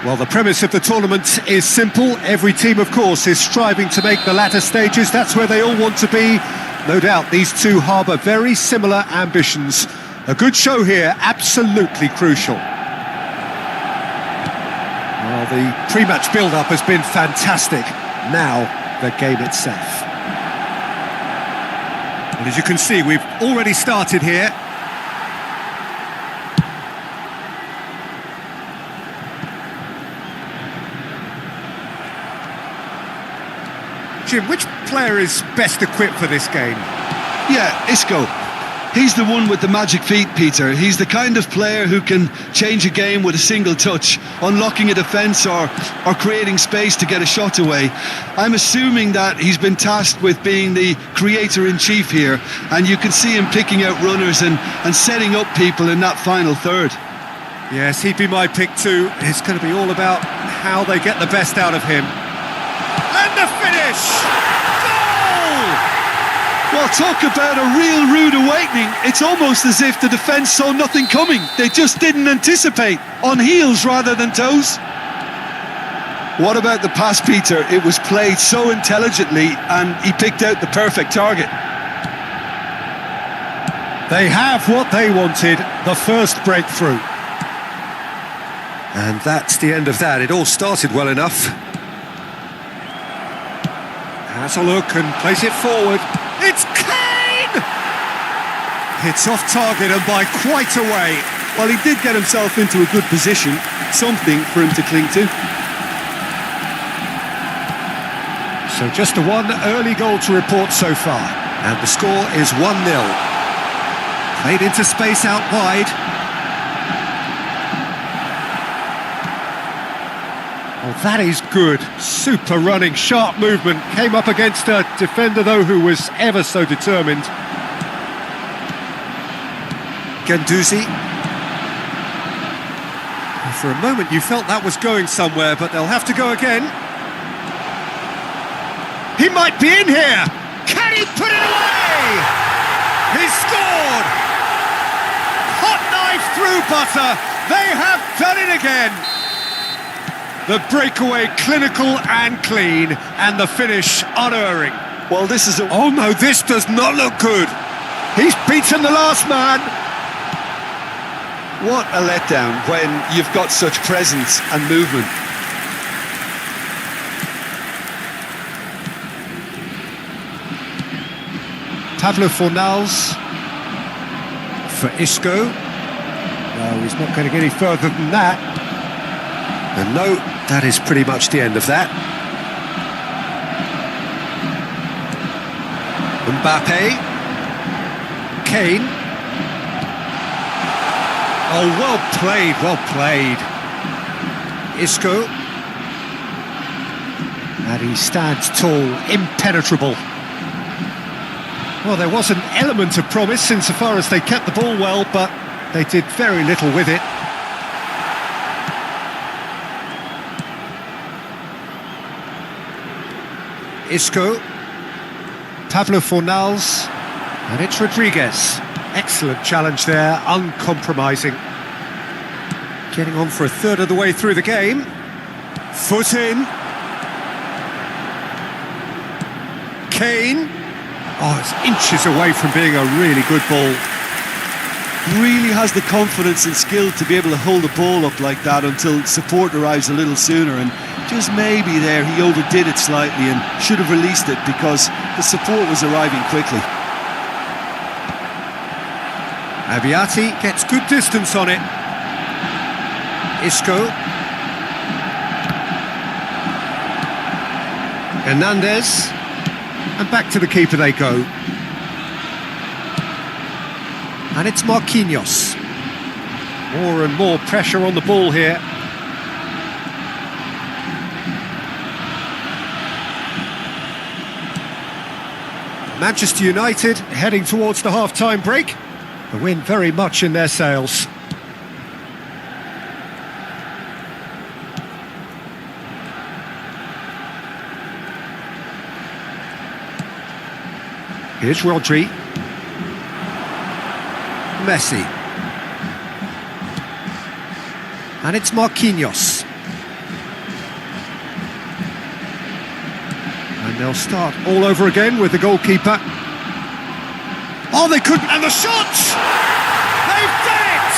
Well, the premise of the tournament is simple. Every team, of course, is striving to make the latter stages. That's where they all want to be. No doubt these two harbour very similar ambitions. A good show here, absolutely crucial. Well, the pre-match build-up has been fantastic. Now, the game itself. And as you can see, we've already started here. Jim, which player is best equipped for this game? Yeah, Isco. He's the one with the magic feet, Peter. He's the kind of player who can change a game with a single touch, unlocking a defence or creating space to get a shot away. I'm assuming that he's been tasked with being the creator-in-chief here, and you can see him picking out runners and setting up people in that final third. Yes, he'd be my pick too. It's going to be all about how they get the best out of him. And the finish! Goal! Well, talk about a real rude awakening. It's almost as if the defence saw nothing coming. They just didn't anticipate. On heels rather than toes. What about the pass, Peter? It was played so intelligently and he picked out the perfect target. They have what they wanted, the first breakthrough. And that's the end of that. It all started well enough. Has a look and plays it forward. It's Kane! It's off target and by quite a way. Well, he did get himself into a good position. Something for him to cling to. So just the one early goal to report so far. And the score is 1-0. Played into space out wide. Oh, that is good. Super running, sharp movement. Came up against a defender, though, who was ever so determined. Guendouzi. For a moment, you felt that was going somewhere, but they'll have to go again. He might be in here! Can he put it away? He's scored! Hot knife through butter. They have done it again. The breakaway clinical and clean, and the finish unerring. Well, this is a... Oh no, this does not look good. He's beaten the last man. What a letdown when you've got such presence and movement. Pablo Fornals for Isco. No, he's not going to get any further than that. And no, that is pretty much the end of that. Mbappe. Kane. Oh, well played, well played. Isco. And he stands tall, impenetrable. Well, there was an element of promise insofar as they kept the ball well, but they did very little with it. Isco, Pablo Fornals, and it's Rodriguez. Excellent challenge there, uncompromising. Getting on for a third of the way through the game. Foot in. Kane. Oh, it's inches away from being a really good ball. Really has the confidence and skill to be able to hold the ball up like that until support arrives a little sooner, and just maybe there he overdid it slightly and should have released it because the support was arriving quickly. Abiati gets good distance on it. Isco. Hernandez. And back to the keeper they go. And it's Marquinhos. More and more pressure on the ball here. Manchester United heading towards the half-time break. The wind very much in their sails. Here's Rodri. Messi. And it's Marquinhos. they'll start all over again with the goalkeeper. Oh, they couldn't, and the shot! They've done it!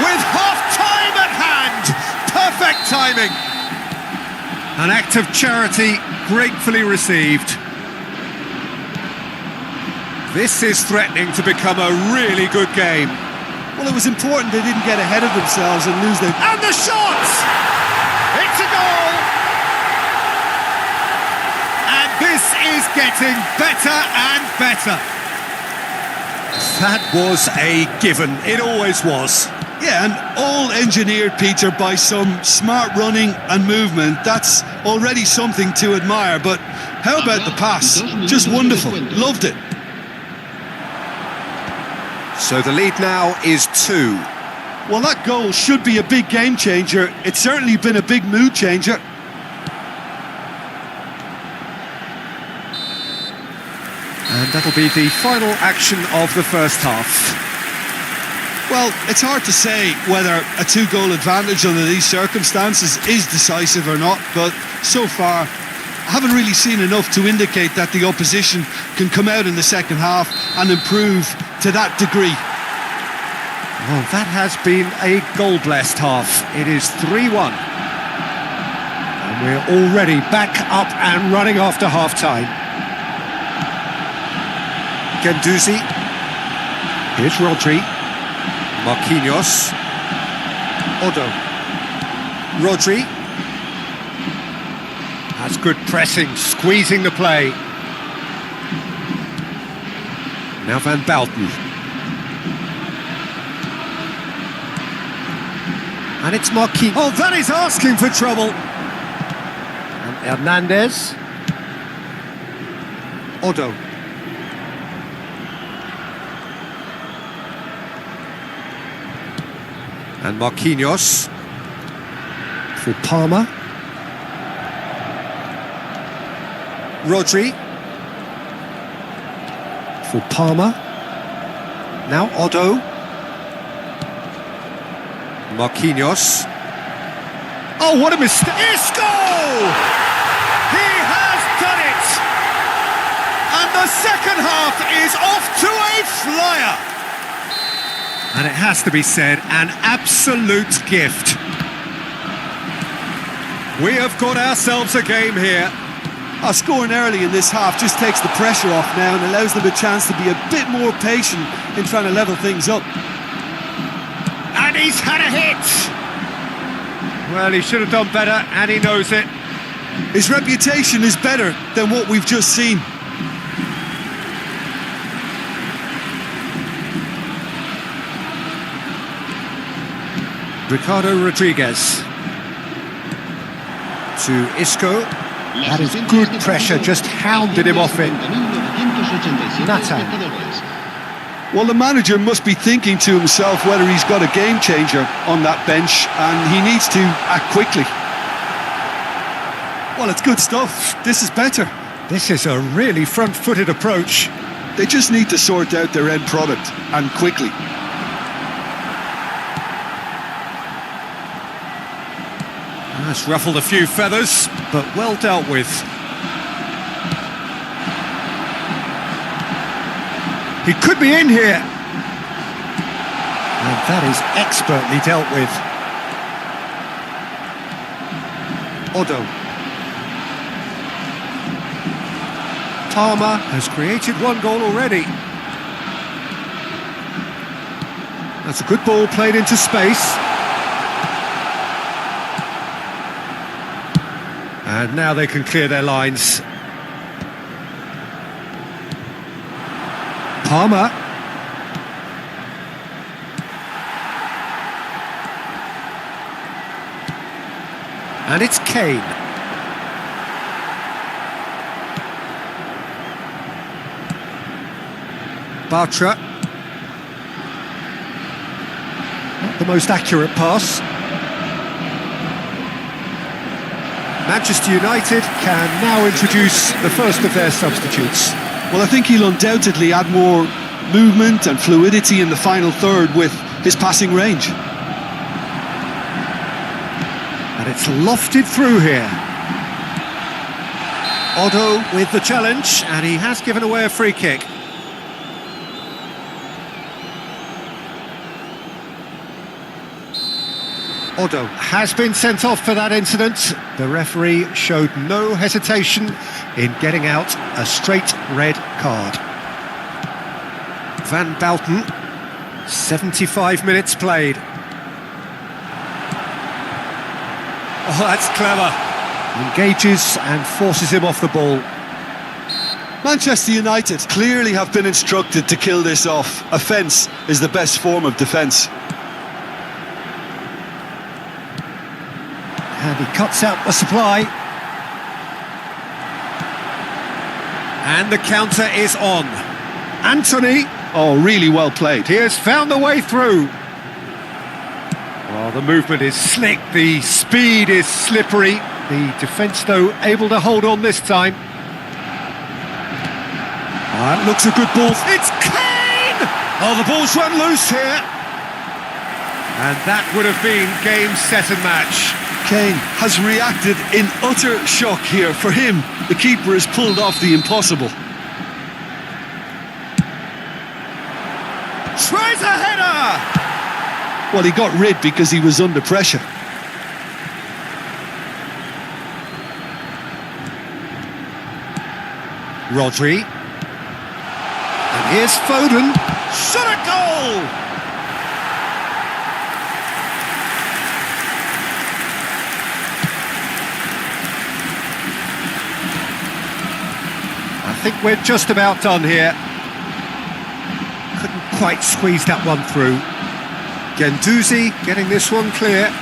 With half-time at hand! Perfect timing! An act of charity gratefully received. This is threatening to become a really good game. Well, it was important they didn't get ahead of themselves and lose their... And the shot! It's a goal! And this is getting better and better. That was a given. It always was. Yeah, and all engineered, Peter, by some smart running and movement. That's already something to admire, but how about the pass? Just wonderful. Loved it. So the lead now is 2. Well, that goal should be a big game changer. It's certainly been a big mood changer. And that'll be the final action of the first half. Well, it's hard to say whether a 2-goal advantage under these circumstances is decisive or not, but so far I haven't really seen enough to indicate that the opposition can come out in the second half and improve to that degree. Well, that has been a goal-blessed half. It is 3-1. And we're already back up and running after half-time. Guendouzi. Here's Rodri. Marquinhos. Odo. Rodri. That's good pressing, squeezing the play. Now Van Bauten. And it's Marquinhos. Oh, that is asking for trouble. And Hernandez. Odo. And Marquinhos. For Palmer. Rodri. For Palmer. Now Odo. Marquinhos. Oh, what a mistake! Isco! He has done it! And the second half is off to a flyer! And it has to be said, an absolute gift. We have got ourselves a game here. Scoring early in this half just takes the pressure off now and allows them a chance to be a bit more patient in trying to level things up. And he's had a hit! Well, he should have done better, and he knows it. His reputation is better than what we've just seen. Ricardo Rodriguez. To Isco. That is good pressure, just hounded him off it. Nathan. Well, the manager must be thinking to himself whether he's got a game changer on that bench, and he needs to act quickly. Well, it's good stuff. This is better. This is a really front-footed approach. They just need to sort out their end product, and quickly. That's ruffled a few feathers, but well dealt with. He could be in here. And that is expertly dealt with. Odo. Palmer has created one goal already. That's a good ball played into space. And now they can clear their lines. Palmer. And it's Kane. Bartra. Not the most accurate pass. Manchester United can now introduce the first of their substitutes. Well, I think he'll undoubtedly add more movement and fluidity in the final third with his passing range. And it's lofted through here. Otto with the challenge, and he has given away a free kick. Otto has been sent off for that incident. The referee showed no hesitation in getting out a straight red card. Van Bouten, 75 minutes played. Oh, that's clever. Engages and forces him off the ball. Manchester United clearly have been instructed to kill this off. Offence is the best form of defence. And he cuts out the supply. And the counter is on. Anthony. Oh, really well played. He has found the way through. Well, the movement is slick, the speed is slippery. The defence, though, able to hold on this time. That looks a good ball. It's Kane! Oh, the ball's run loose here. And that would have been game, set and match. Kane has reacted in utter shock here. For him, the keeper has pulled off the impossible. Tries a header! Well, he got rid because he was under pressure. Rodri. And here's Foden. Shot a goal! I think we're just about done here. Couldn't quite squeeze that one through. Guendouzi getting this one clear.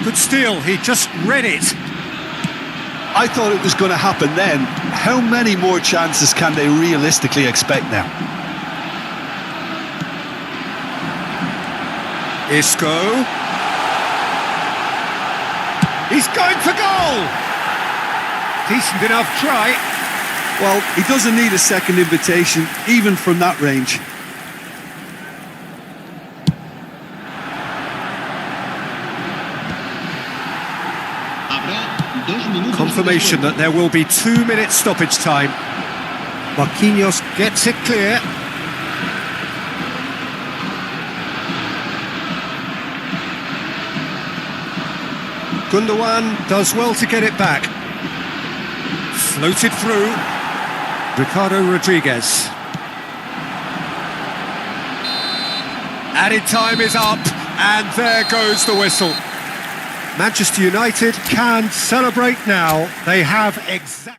Good steal, he just read it. I thought it was going to happen then. How many more chances can they realistically expect now? Isco. He's going for goal! Decent enough try. Well, he doesn't need a second invitation, even from that range. Confirmation that there will be 2 minutes stoppage time. Marquinhos gets it clear. Gundogan does well to get it back. Floated through. Ricardo Rodriguez. Added time is up, and there goes the whistle. Manchester United can celebrate now. They have exactly...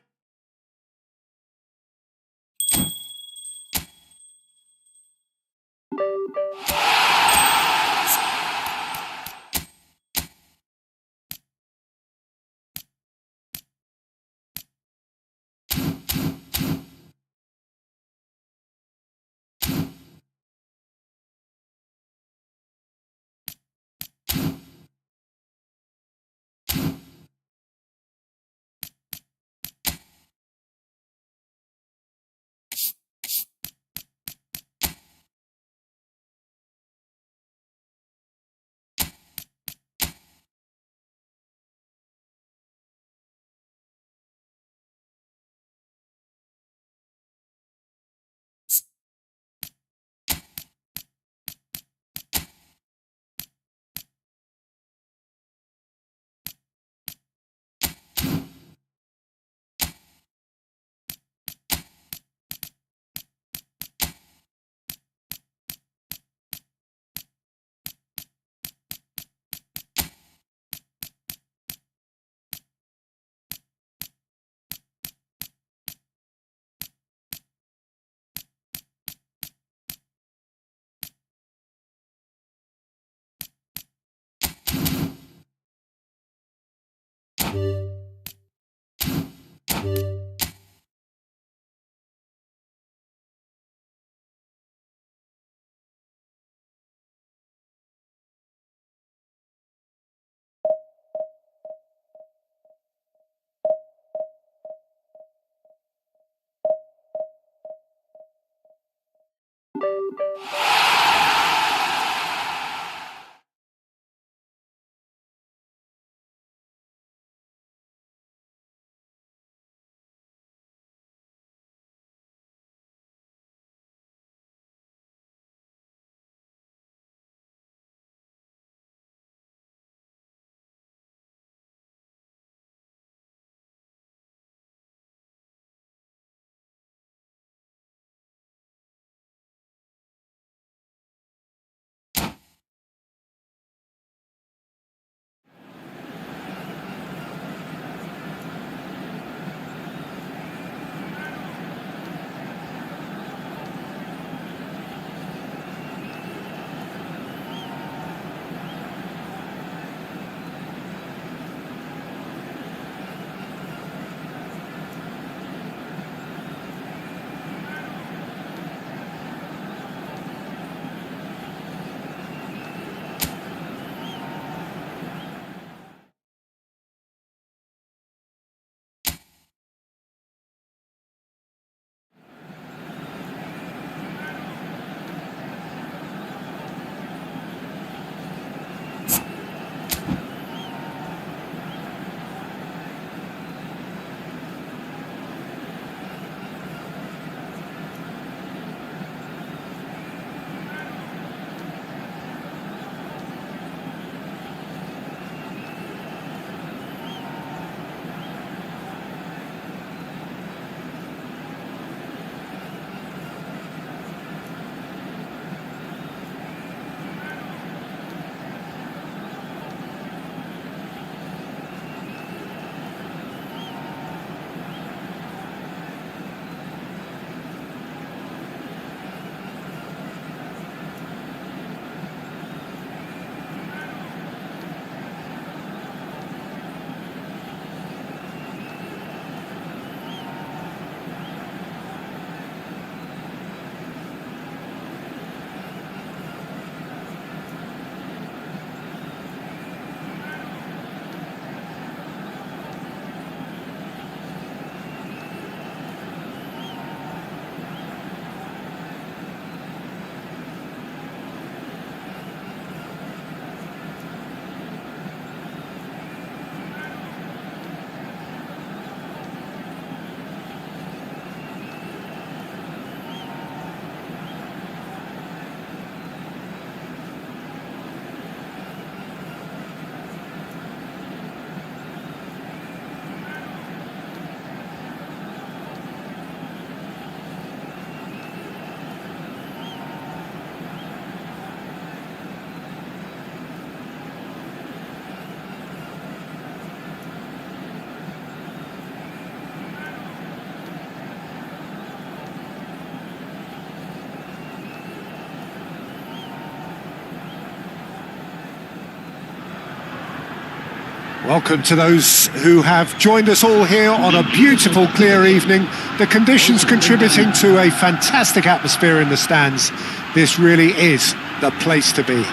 Welcome to those who have joined us all here on a beautiful, clear evening. The conditions contributing to a fantastic atmosphere in the stands. This really is the place to be.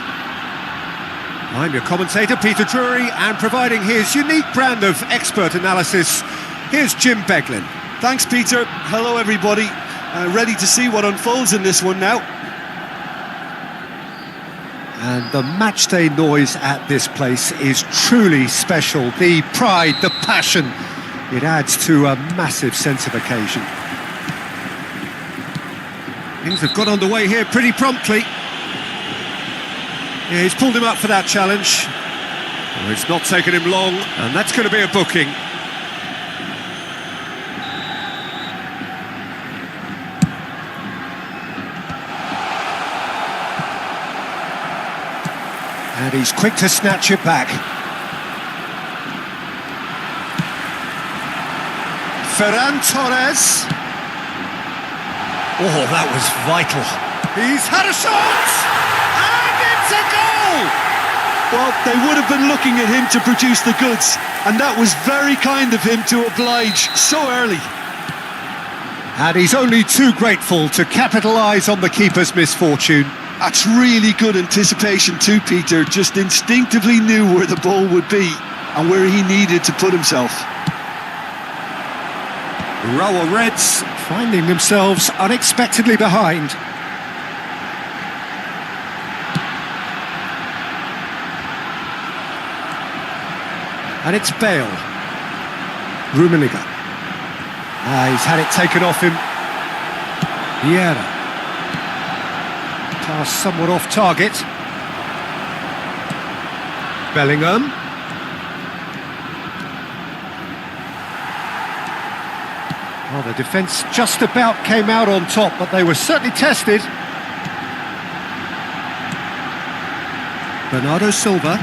I'm your commentator, Peter Drury, and providing his unique brand of expert analysis, here's Jim Beglin. Thanks, Peter. Hello, everybody. Ready to see what unfolds in this one now. And the matchday noise at this place is truly special. The pride, the passion, it adds to a massive sense of occasion. Things have got underway here pretty promptly. Yeah, he's pulled him up for that challenge. Well, it's not taken him long, and that's going to be a booking. And he's quick to snatch it back. Ferran Torres. Oh, that was vital. He's had a shot! And it's a goal! Well, they would have been looking at him to produce the goods, and that was very kind of him to oblige so early. And he's only too grateful to capitalise on the keeper's misfortune. That's really good anticipation too, Peter. Just instinctively knew where the ball would be and where he needed to put himself. Urawa Reds finding themselves unexpectedly behind. And it's Bale. Rummenigge. He's had it taken off him. Vieira. Pass somewhat off target. Bellingham. Well, the defence just about came out on top, but they were certainly tested. Bernardo Silva.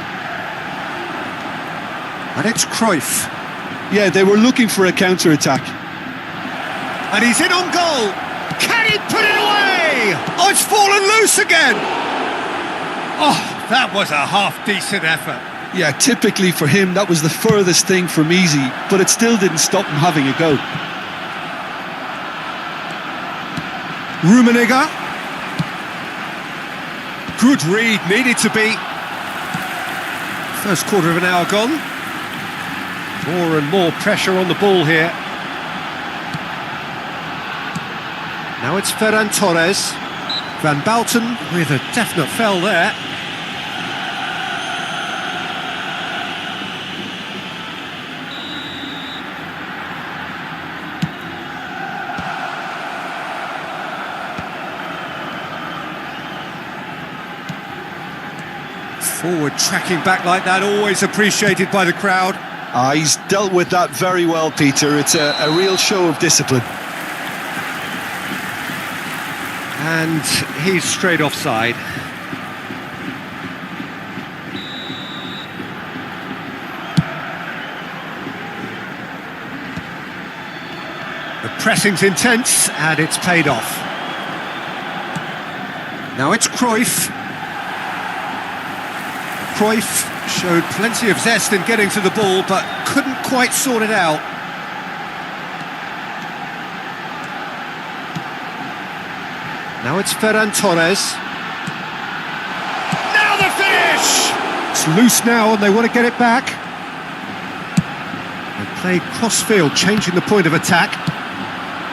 And it's Cruyff. Yeah, they were looking for a counter-attack. And he's in on goal. Can he put it away? Oh, it's fallen loose again. Oh, that was a half-decent effort. Yeah, typically for him, that was the furthest thing from easy, but it still didn't stop him having a go. Rummenigge. Good read, needed to be. First quarter of an hour gone. More and more pressure on the ball here. Now it's Ferran Torres. Van Balten with a definite foul there. Forward tracking back like that, always appreciated by the crowd. He's dealt with that very well, Peter. It's a real show of discipline. And he's straight offside. The pressing's intense, and it's paid off. Now it's Cruyff. Cruyff showed plenty of zest in getting to the ball, but couldn't quite sort it out. Now it's Ferran Torres. Now the finish! It's loose now and they want to get it back. They play cross-field, changing the point of attack.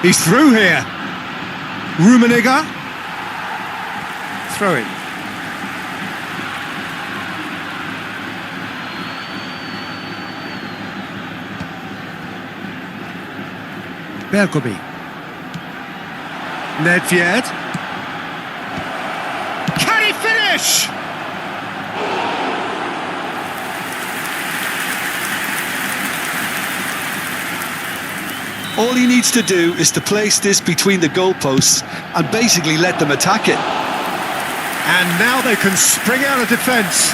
He's through here. Rummenigge. Throw in. Bergomi. Nedved. Can he finish? All he needs to do is to place this between the goalposts and basically let them attack it. And now they can spring out of defence.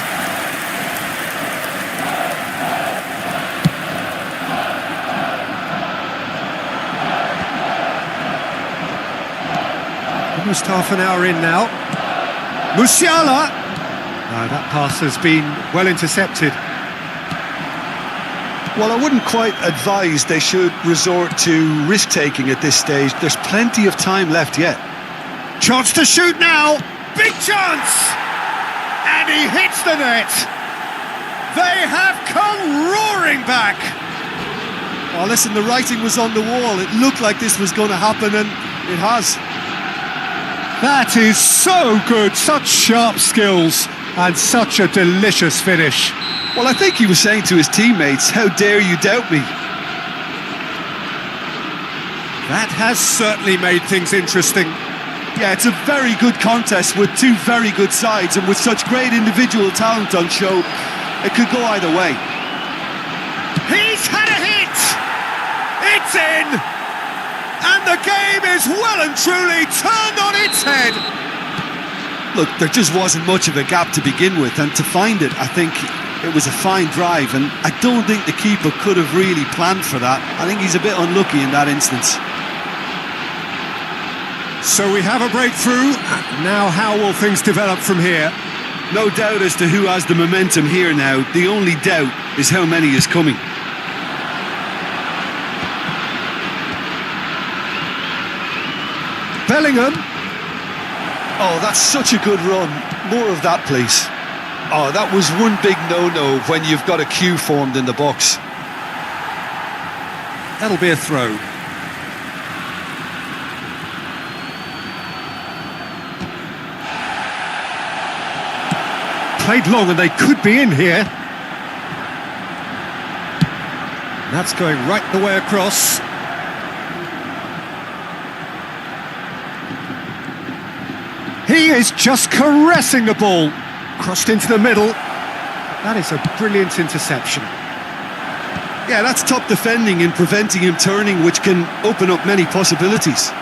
Almost half an hour in now. Musiala! No, that pass has been well intercepted. Well, I wouldn't quite advise they should resort to risk-taking at this stage. There's plenty of time left yet. Chance to shoot now! Big chance! And he hits the net! They have come roaring back! Oh, listen, the writing was on the wall. It looked like this was going to happen, and it has. That is so good, such sharp skills, and such a delicious finish. Well, I think he was saying to his teammates, how dare you doubt me? That has certainly made things interesting. Yeah, it's a very good contest with two very good sides, and with such great individual talent on show, it could go either way. He's had a hit! It's in! And the game is well and truly turned on its head! Look, there just wasn't much of a gap to begin with, and to find it, I think it was a fine drive, and I don't think the keeper could have really planned for that. I think he's a bit unlucky in that instance. So we have a breakthrough. Now how will things develop from here? No doubt as to who has the momentum here now. The only doubt is how many is coming. Bellingham. Oh, that's such a good run. More of that, please. Oh, that was one big no-no when you've got a queue formed in the box. That'll be a throw. Played long and they could be in here. That's going right the way across. He is just caressing the ball. Crossed into the middle. That is a brilliant interception. Yeah, that's top defending and preventing him turning, which can open up many possibilities.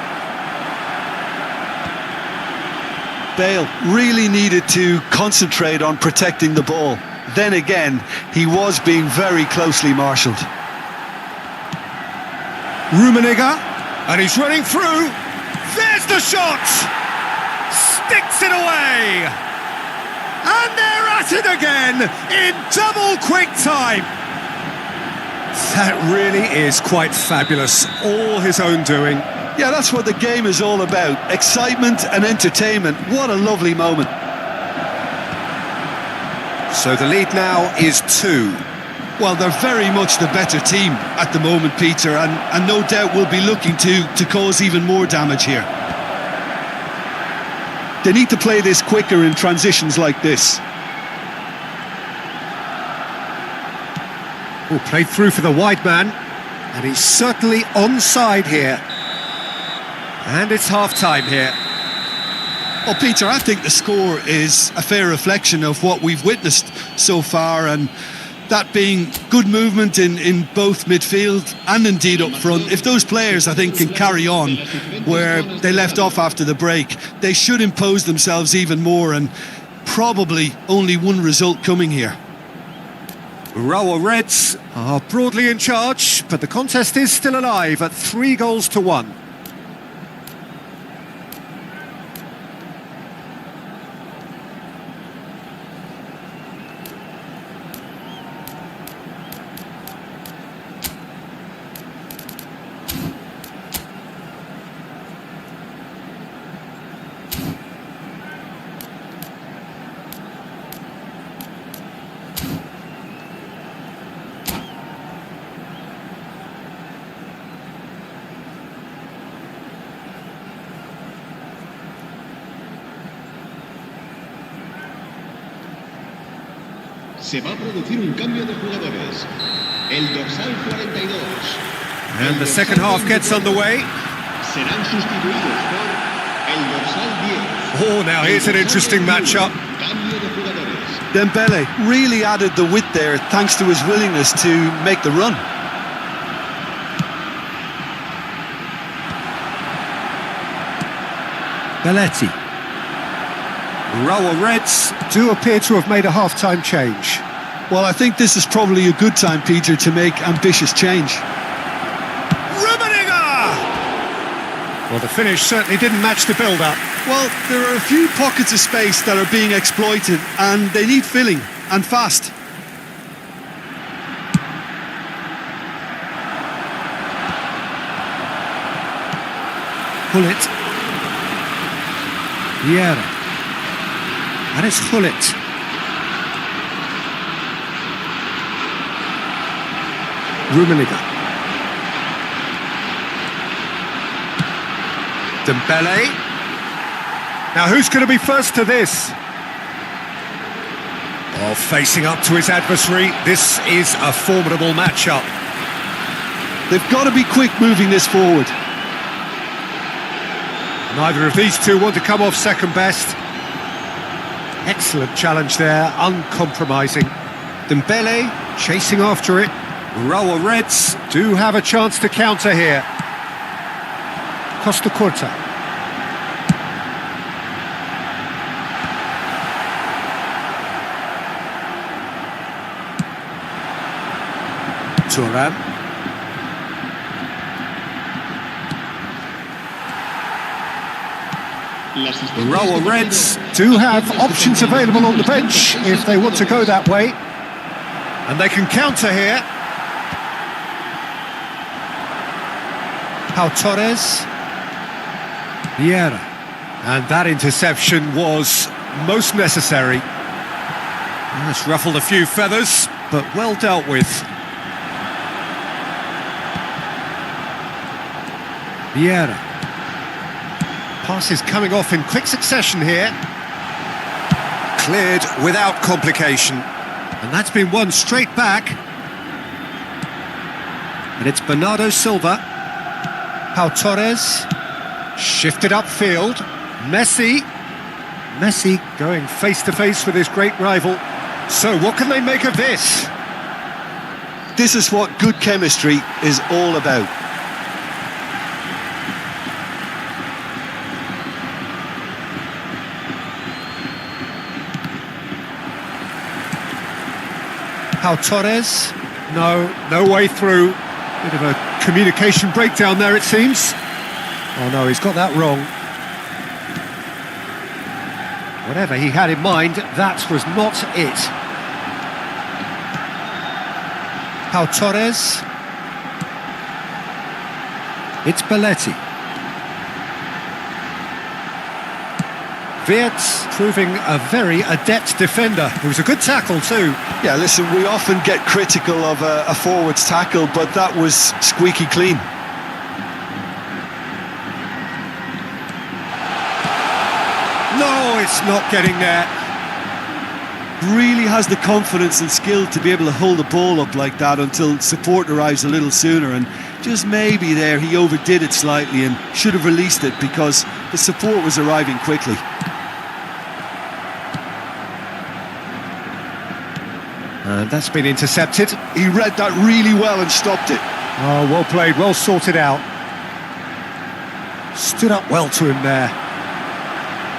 Bale really needed to concentrate on protecting the ball. Then again, he was being very closely marshalled. Rummenigge, and he's running through. There's the shot! Sticks it away! And they're at it again in double quick time! That really is quite fabulous. All his own doing. Yeah, that's what the game is all about. Excitement and entertainment. What a lovely moment. So the lead now is 2. Well, they're very much the better team at the moment, Peter, and no doubt will be looking to cause even more damage here. They need to play this quicker in transitions like this. Oh, played through for the wide man, and he's certainly onside here. And it's half-time here. Well, Peter, I think the score is a fair reflection of what we've witnessed so far, and that being good movement in both midfield and indeed up front. If those players, I think, can carry on where they left off after the break, they should impose themselves even more, and probably only one result coming here. Urawa Reds are broadly in charge, but the contest is still alive at 3-1. Se va a producir un cambio de jugadores. El dorsal 42. And the second half gets underway. Serán sustituidos por el dorsal 10. Oh, now here's an interesting matchup. Cambio de jugadores. Dembele really added the width there thanks to his willingness to make the run. Belletti. Urawa Reds do appear to have made a half-time change. Well, I think this is probably a good time, Peter, to make ambitious change. Rummenigge! Well, the finish certainly didn't match the build-up. Well, there are a few pockets of space that are being exploited, and they need filling, and fast. Hullet. Vieira. And it's Hullet. Rummenigge. Dembele. Now who's going to be first to this? Oh, facing up to his adversary, this is a formidable matchup. They've got to be quick moving this forward. Neither of these two want to come off second best. Excellent challenge there, uncompromising. Dembele chasing after it. Urawa Reds do have a chance to counter here. Costa Curta. Turnamen. The Urawa Reds do have options available on the bench if they want to go that way. And they can counter here. Pau Torres. Vieira. And that interception was most necessary. It's ruffled a few feathers, but well dealt with. Vieira. Passes coming off in quick succession here. Cleared without complication. And that's been won straight back. And it's Bernardo Silva. Pau Torres. Shifted upfield. Messi. Messi going face-to-face with his great rival. So what can they make of this? This is what good chemistry is all about. Pau Torres, no way through. Bit of a communication breakdown there, it seems. Oh no, he's got that wrong. Whatever he had in mind, that was not it. Pau Torres. It's Belletti. Wirtz proving a very adept defender. It was a good tackle too. Yeah, listen, we often get critical of a forward's tackle, but that was squeaky clean. No, it's not getting there. Really has the confidence and skill to be able to hold the ball up like that until support arrives a little sooner, and just maybe there he overdid it slightly and should have released it because the support was arriving quickly. And that's been intercepted. He read that really well and stopped it. Oh, well played, well sorted out. Stood up well to him there.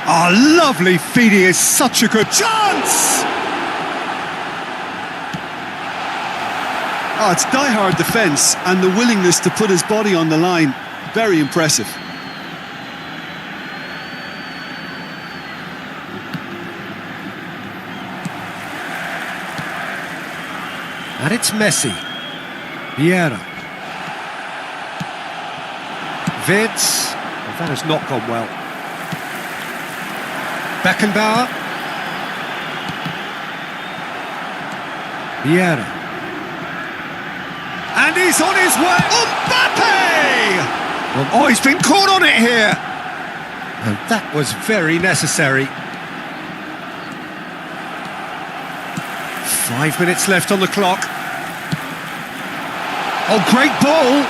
Oh, lovely feed, he is such a good chance! Oh, it's die-hard defence and the willingness to put his body on the line. Very impressive. And it's Messi. Vieira. Wirtz. Well, that has not gone well. Beckenbauer. Vieira. And he's on his way. Mbappe! Oh, he's been caught on it here. And that was very necessary. 5 minutes left on the clock. Oh, great ball!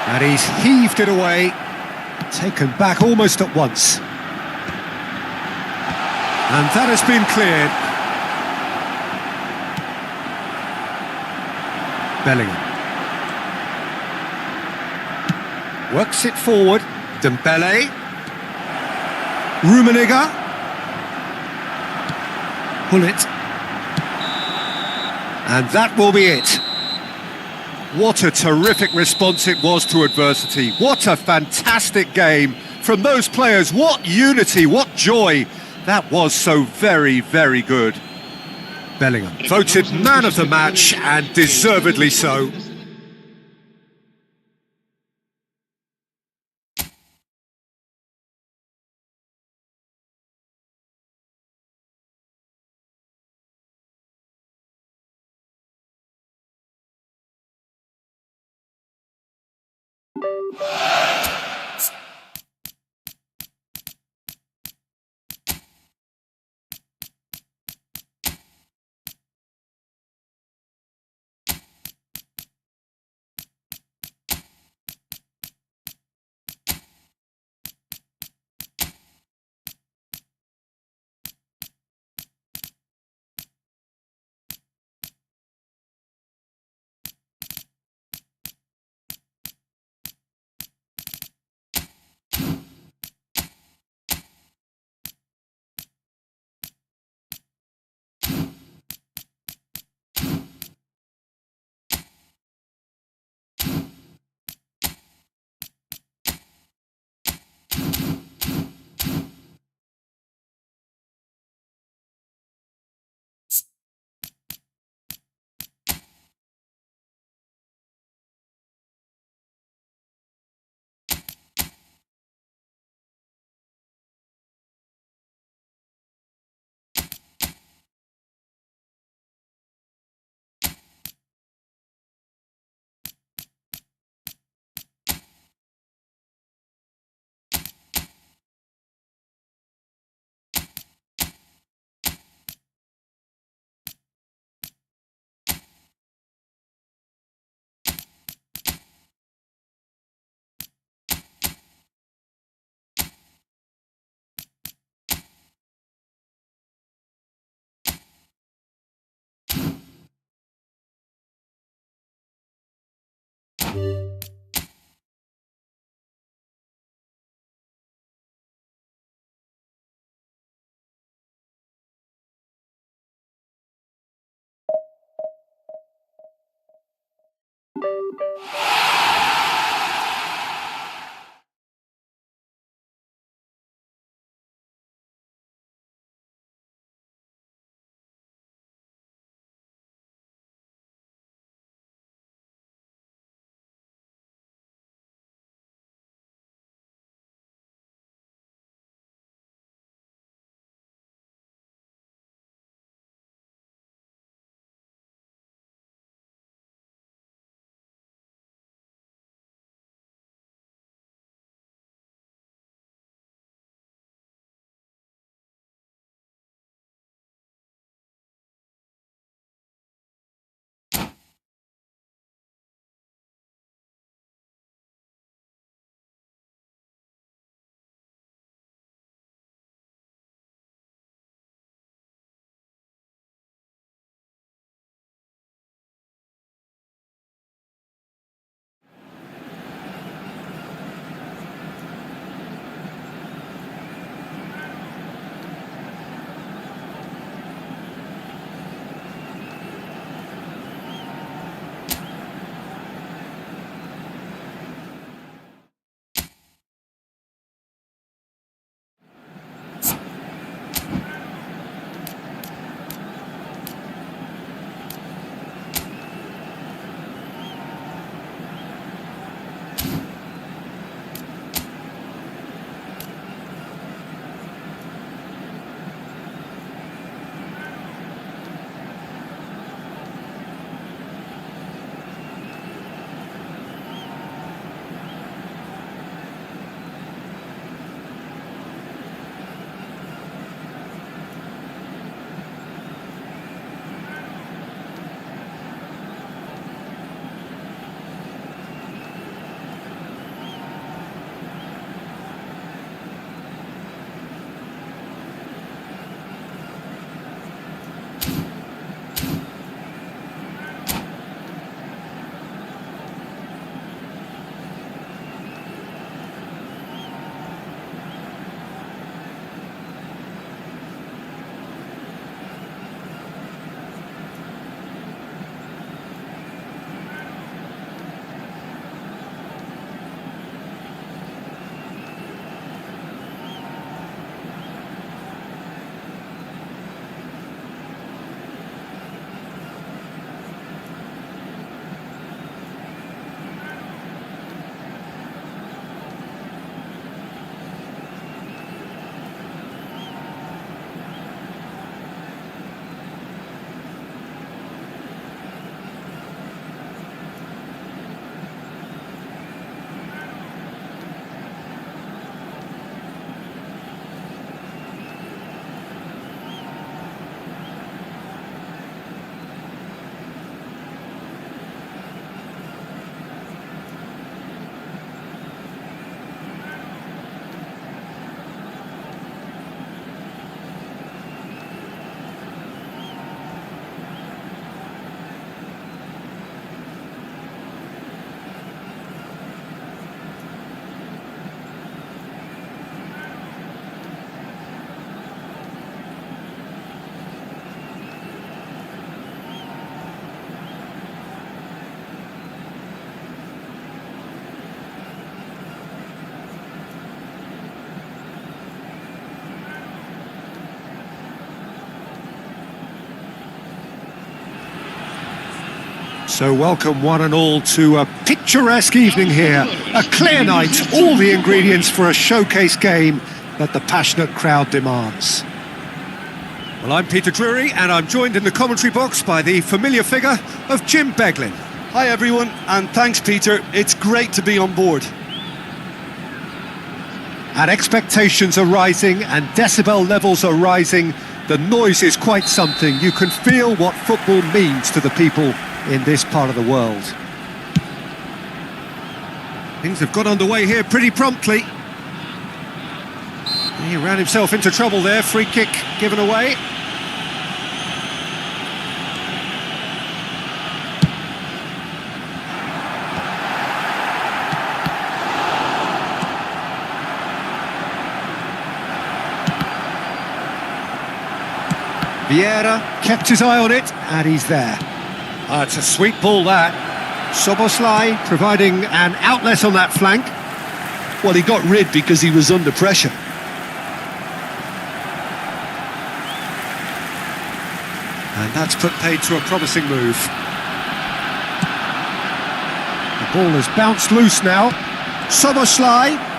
And he's heaved it away. Taken back almost at once. And that has been cleared. Bellingham. Works it forward. Dembele. Rummenigge. Hullet. And that will be it. What a terrific response it was to adversity. What a fantastic game from those players. What unity, what joy. That was so very, very good. Bellingham voted man of the match, and deservedly so. So welcome one and all to a picturesque evening here. A clear night, all the ingredients for a showcase game that the passionate crowd demands. Well, I'm Peter Drury, and I'm joined in the commentary box by the familiar figure of Jim Beglin. Hi everyone, and thanks Peter, it's great to be on board. And expectations are rising and decibel levels are rising. The noise is quite something. You can feel what football means to the people in this part of the world. Things have got underway here pretty promptly. He ran himself into trouble there, free kick given away. Vieira kept his eye on it, and he's there. It's a sweet ball, that. Szoboszlai providing an outlet on that flank. Well, he got rid because he was under pressure. And that's put paid to a promising move. The ball has bounced loose now. Szoboszlai.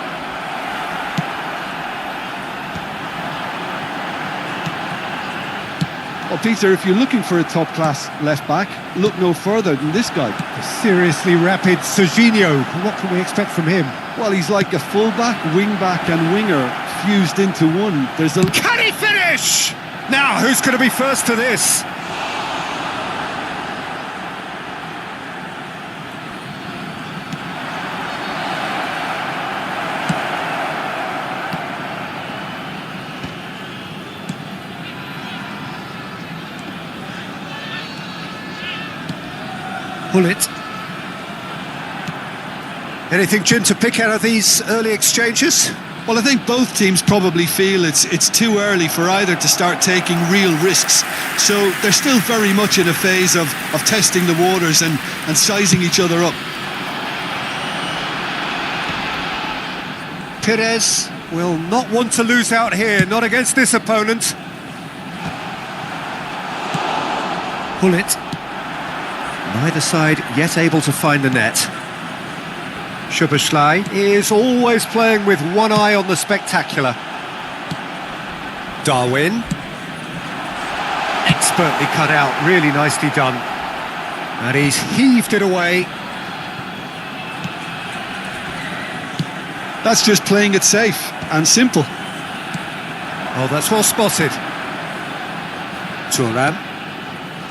Well, Peter, if you're looking for a top-class left-back, look no further than this guy. A seriously rapid Serginho. What can we expect from him? Well, he's like a full-back, wing-back and winger fused into one. There's a... Can he finish? Now, who's going to be first to this? Bullet. Anything, Jim, to pick out of these early exchanges? Well, I think both teams probably feel it's too early for either to start taking real risks. So they're still very much in a phase of testing the waters and sizing each other up. Perez will not want to lose out here, not against this opponent. Bullet. Neither side yet able to find the net. Szoboszlai is always playing with one eye on the spectacular. Darwin. Expertly cut out, really nicely done. And he's heaved it away. That's just playing it safe and simple. Oh, that's well spotted. Turnamen.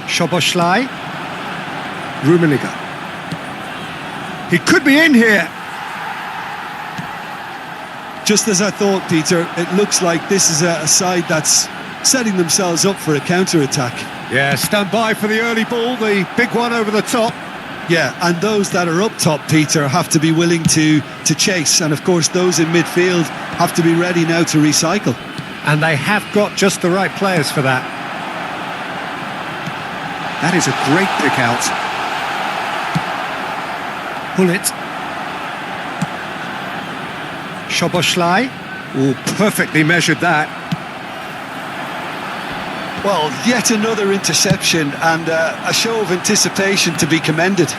Szoboszlai. Rummenigge. He could be in here. Just as I thought, Peter, it looks like this is a side that's setting themselves up for a counter-attack. Yeah, stand by for the early ball, the big one over the top. Yeah, and those that are up top, Peter, have to be willing to chase. And of course, those in midfield have to be ready now to recycle. And they have got just the right players for that. That is a great pick out. Bullet. Szoboszlai. Oh, perfectly measured that. Well, yet another interception and a show of anticipation to be commended.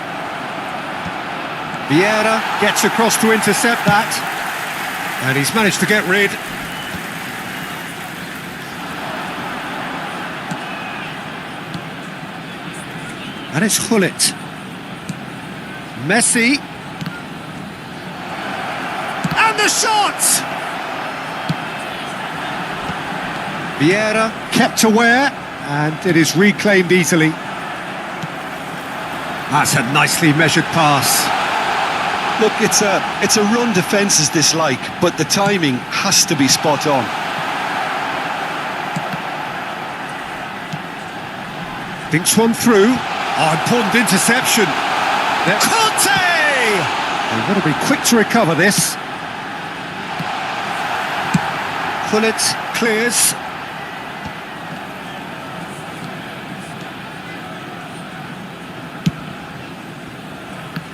Vieira gets across to intercept that. And he's managed to get rid. And it's Hullet. Messi. And the shot! Vieira kept aware, and it is reclaimed easily. That's a nicely measured pass. Look, it's a run defences dislike, but the timing has to be spot on. Thinks one through. Oh, important interception. Conte! They've got to be quick to recover this. Hullet clears.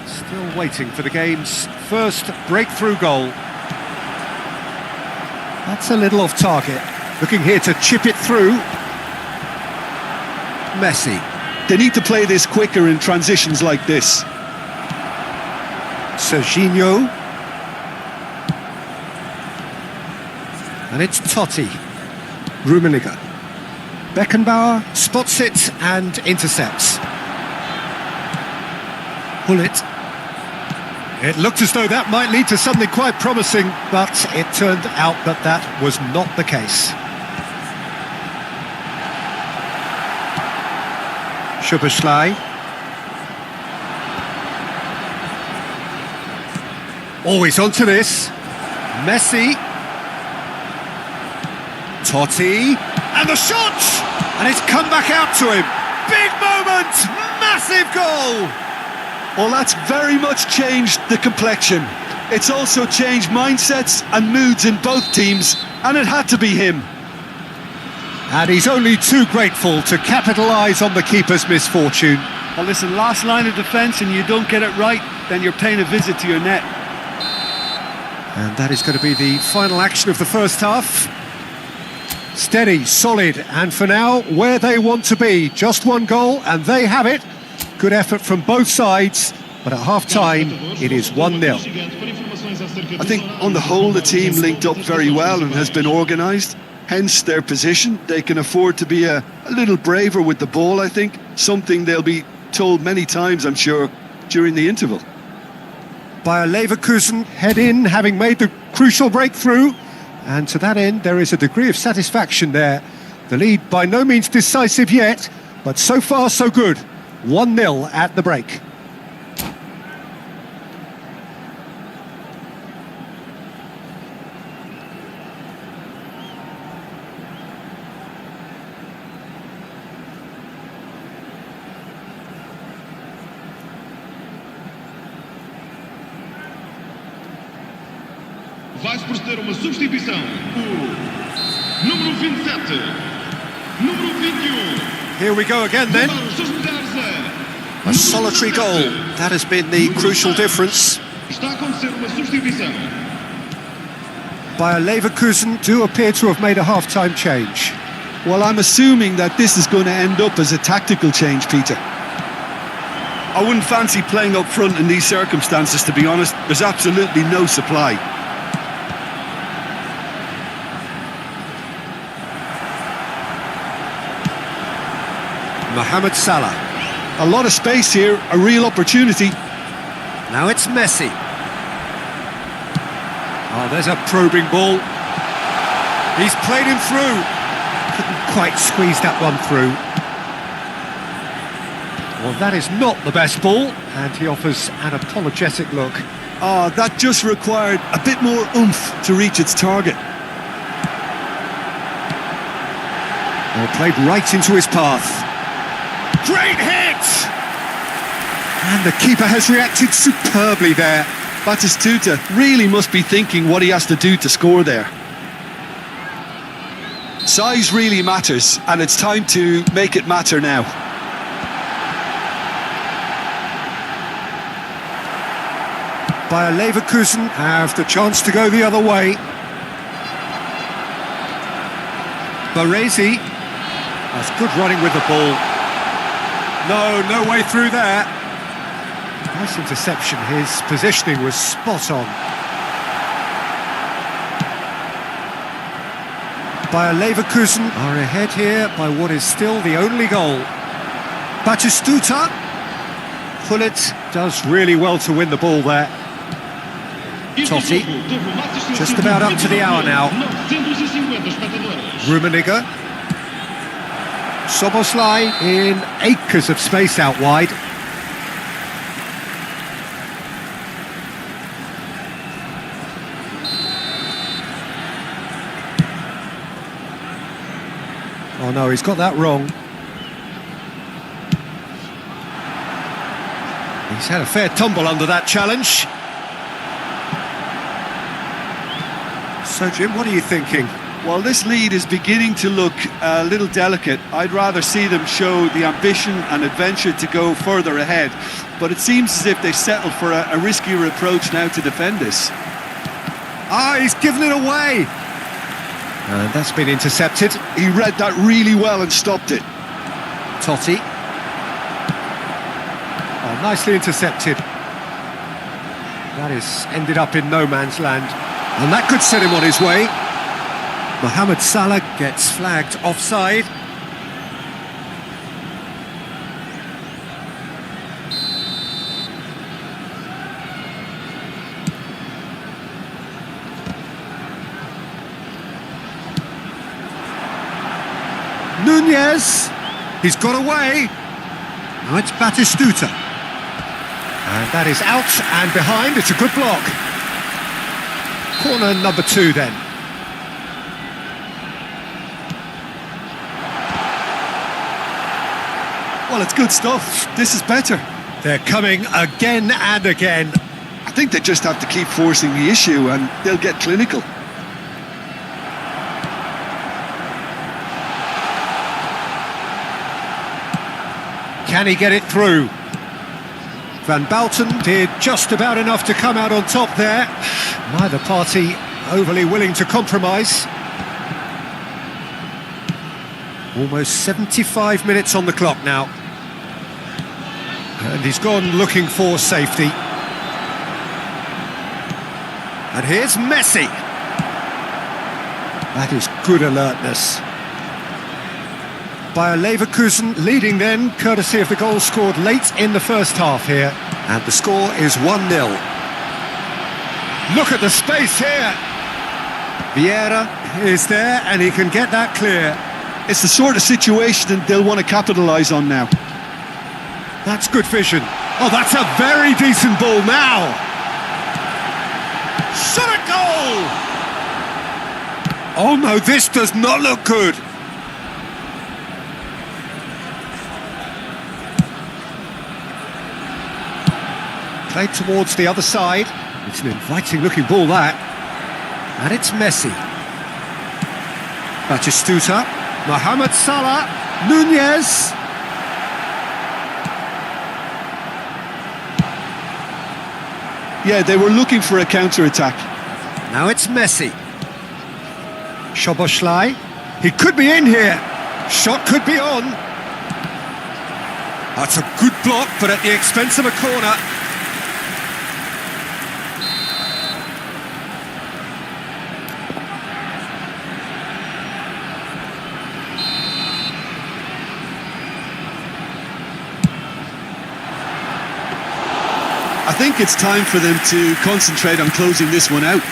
Still waiting for the game's first breakthrough goal. That's a little off target. Looking here to chip it through. Messi. They need to play this quicker in transitions like this. Serginho. And it's Totti. Rummenigge. Beckenbauer spots it and intercepts. Hullet. It looked as though that might lead to something quite promising, but it turned out that that was not the case. Szoboszlai. Always onto this. Messi. Totti. And the shot! And it's come back out to him. Big moment! Massive goal! Well, that's very much changed the complexion. It's also changed mindsets and moods in both teams, and it had to be him. And he's only too grateful to capitalise on the keeper's misfortune. Well, listen, last line of defence and you don't get it right, then you're paying a visit to your net. And that is going to be the final action of the first half. Steady, solid, and for now, where they want to be. Just one goal, and they have it. Good effort from both sides, but at half-time, it is 1-0. I think, on the whole, the team linked up very well and has been organised. Hence their position. They can afford to be a little braver with the ball, I think. Something they'll be told many times, I'm sure, during the interval. Bayer Leverkusen head in, having made the crucial breakthrough. And to that end, there is a degree of satisfaction there. The lead by no means decisive yet, but so far so good. 1-0 at the break. Vai proceder uma substituição. O número 27, número 21. Here we go again then. A solitary goal. That has been the crucial difference. Está a acontecer uma substituição. Bayer Leverkusen do appear to have made a half-time change. Well, I'm assuming that this is going to end up as a tactical change, Peter. I wouldn't fancy playing up front in these circumstances, to be honest. There's absolutely no supply. Mohamed Salah. A lot of space here, a real opportunity. Now it's Messi. Oh, there's a probing ball. He's played him through. Couldn't quite squeeze that one through. Well, that is not the best ball, and he offers an apologetic look. Oh, that just required a bit more oomph to reach its target. Well, played right into his path. Great hit! And the keeper has reacted superbly there. Batistuta really must be thinking what he has to do to score there. Size really matters, and it's time to make it matter now. Bayer Leverkusen have the chance to go the other way. Baresi. That's good running with the ball. No way through there. Nice interception. His positioning was spot on. Bayer Leverkusen are ahead here by what is still the only goal. Batistuta. Hullet does really well to win the ball there. Totti. Just about up to the hour now. Rummenigge. Szoboszlai in acres of space out wide. Oh no, he's got that wrong. He's had a fair tumble under that challenge. So Jim, what are you thinking? Well, this lead is beginning to look a little delicate. I'd rather see them show the ambition and adventure to go further ahead. But it seems as if they've settled for a riskier approach now to defend this. Ah, he's given it away! And that's been intercepted. He read that really well and stopped it. Totti. nicely intercepted. That is ended up in no man's land, and that could set him on his way. Mohamed Salah gets flagged offside. Nunez, he's got away. Now it's Batistuta. And that is out and behind, it's a good block. Corner number 2 then. Well, it's good stuff. This is better. They're coming again and again. I think they just have to keep forcing the issue and they'll get clinical. Can he get it through? Van Bouten did just about enough to come out on top there. Neither party overly willing to compromise. Almost 75 minutes on the clock now. And he's gone looking for safety. And here's Messi. That is good alertness. Bayer Leverkusen leading then, courtesy of the goal scored late in the first half here. And the score is 1-0. Look at the space here. Vieira is there and he can get that clear. It's the sort of situation that they'll want to capitalise on now. That's good vision. Oh, that's a very decent ball now. Shot a goal! Oh no, this does not look good. Played towards the other side. It's an inviting looking ball that. And it's Messi. Batistuta. Mohamed Salah. Nunez. Yeah, they were looking for a counter-attack. Now it's Messi. Szoboszlai. He could be in here. Shot could be on. That's a good block, but at the expense of a corner. I think it's time for them to concentrate on closing this one out.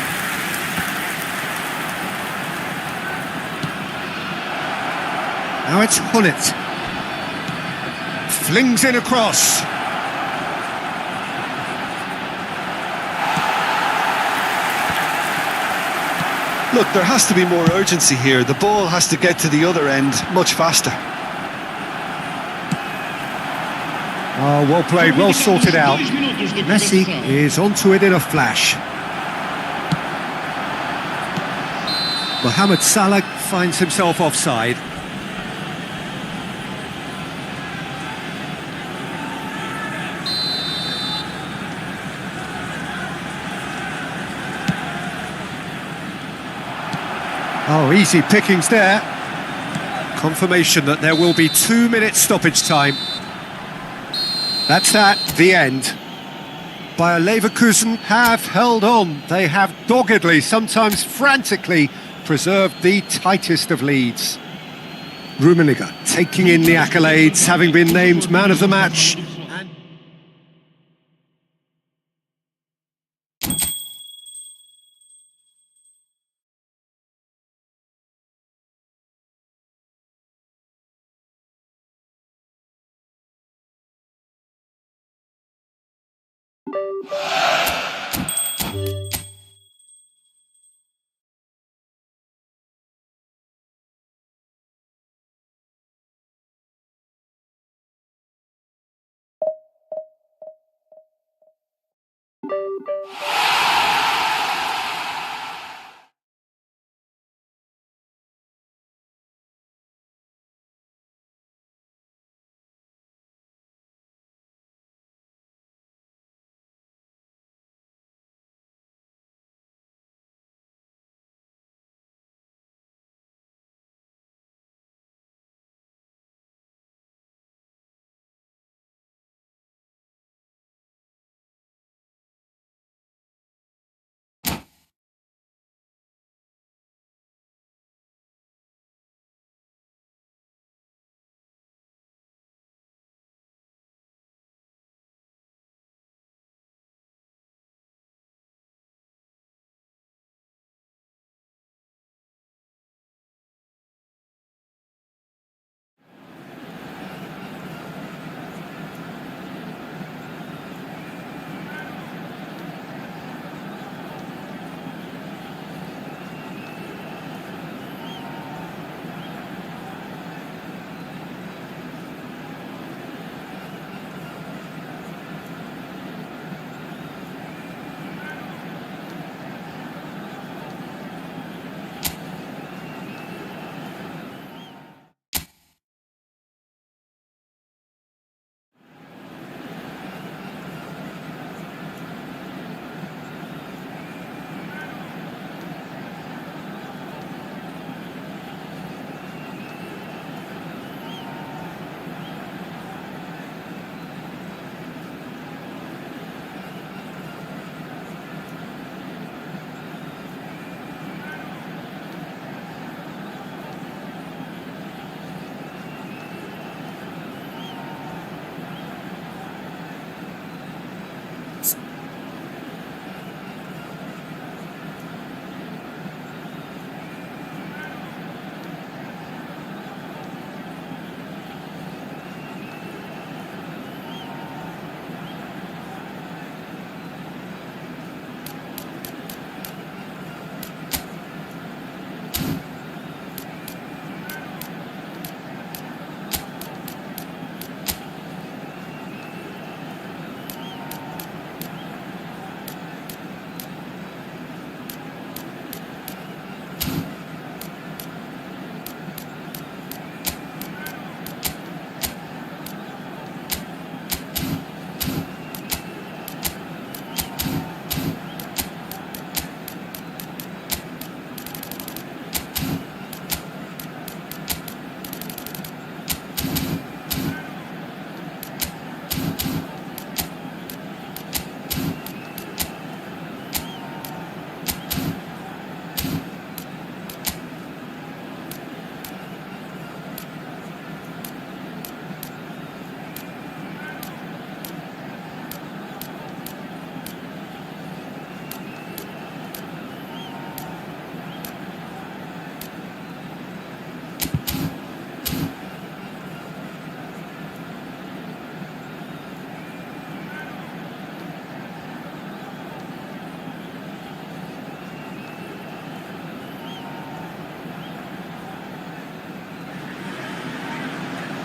Now it's Hullet. Flings in across. Look, there has to be more urgency here. The ball has to get to the other end much faster. Oh, well played, well sorted out. Messi is onto it in a flash. Mohamed Salah finds himself offside. Oh, easy pickings there. Confirmation that there will be 2 minutes stoppage time. That's that, the end. Bayer Leverkusen have held on. They have doggedly, sometimes frantically, preserved the tightest of leads. Rummenigge taking in the accolades, having been named man of the match.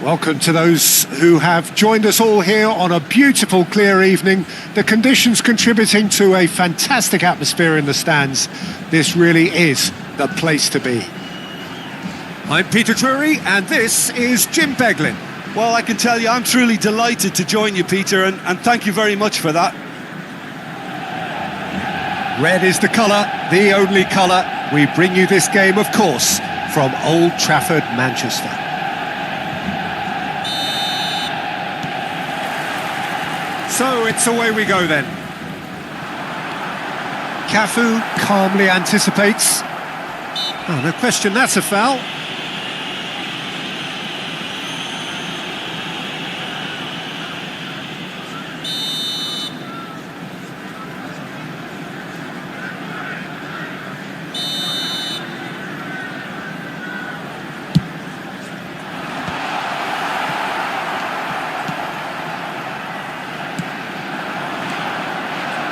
Welcome to those who have joined us all here on a beautiful, clear evening. The conditions contributing to a fantastic atmosphere in the stands. This really is the place to be. I'm Peter Drury, and this is Jim Beglin. Well, I can tell you, I'm truly delighted to join you, Peter, and thank you very much for that. Red is the colour, the only colour. We bring you this game, of course, from Old Trafford, Manchester. So it's away we go then. Cafu calmly anticipates. Oh, no question, that's a foul.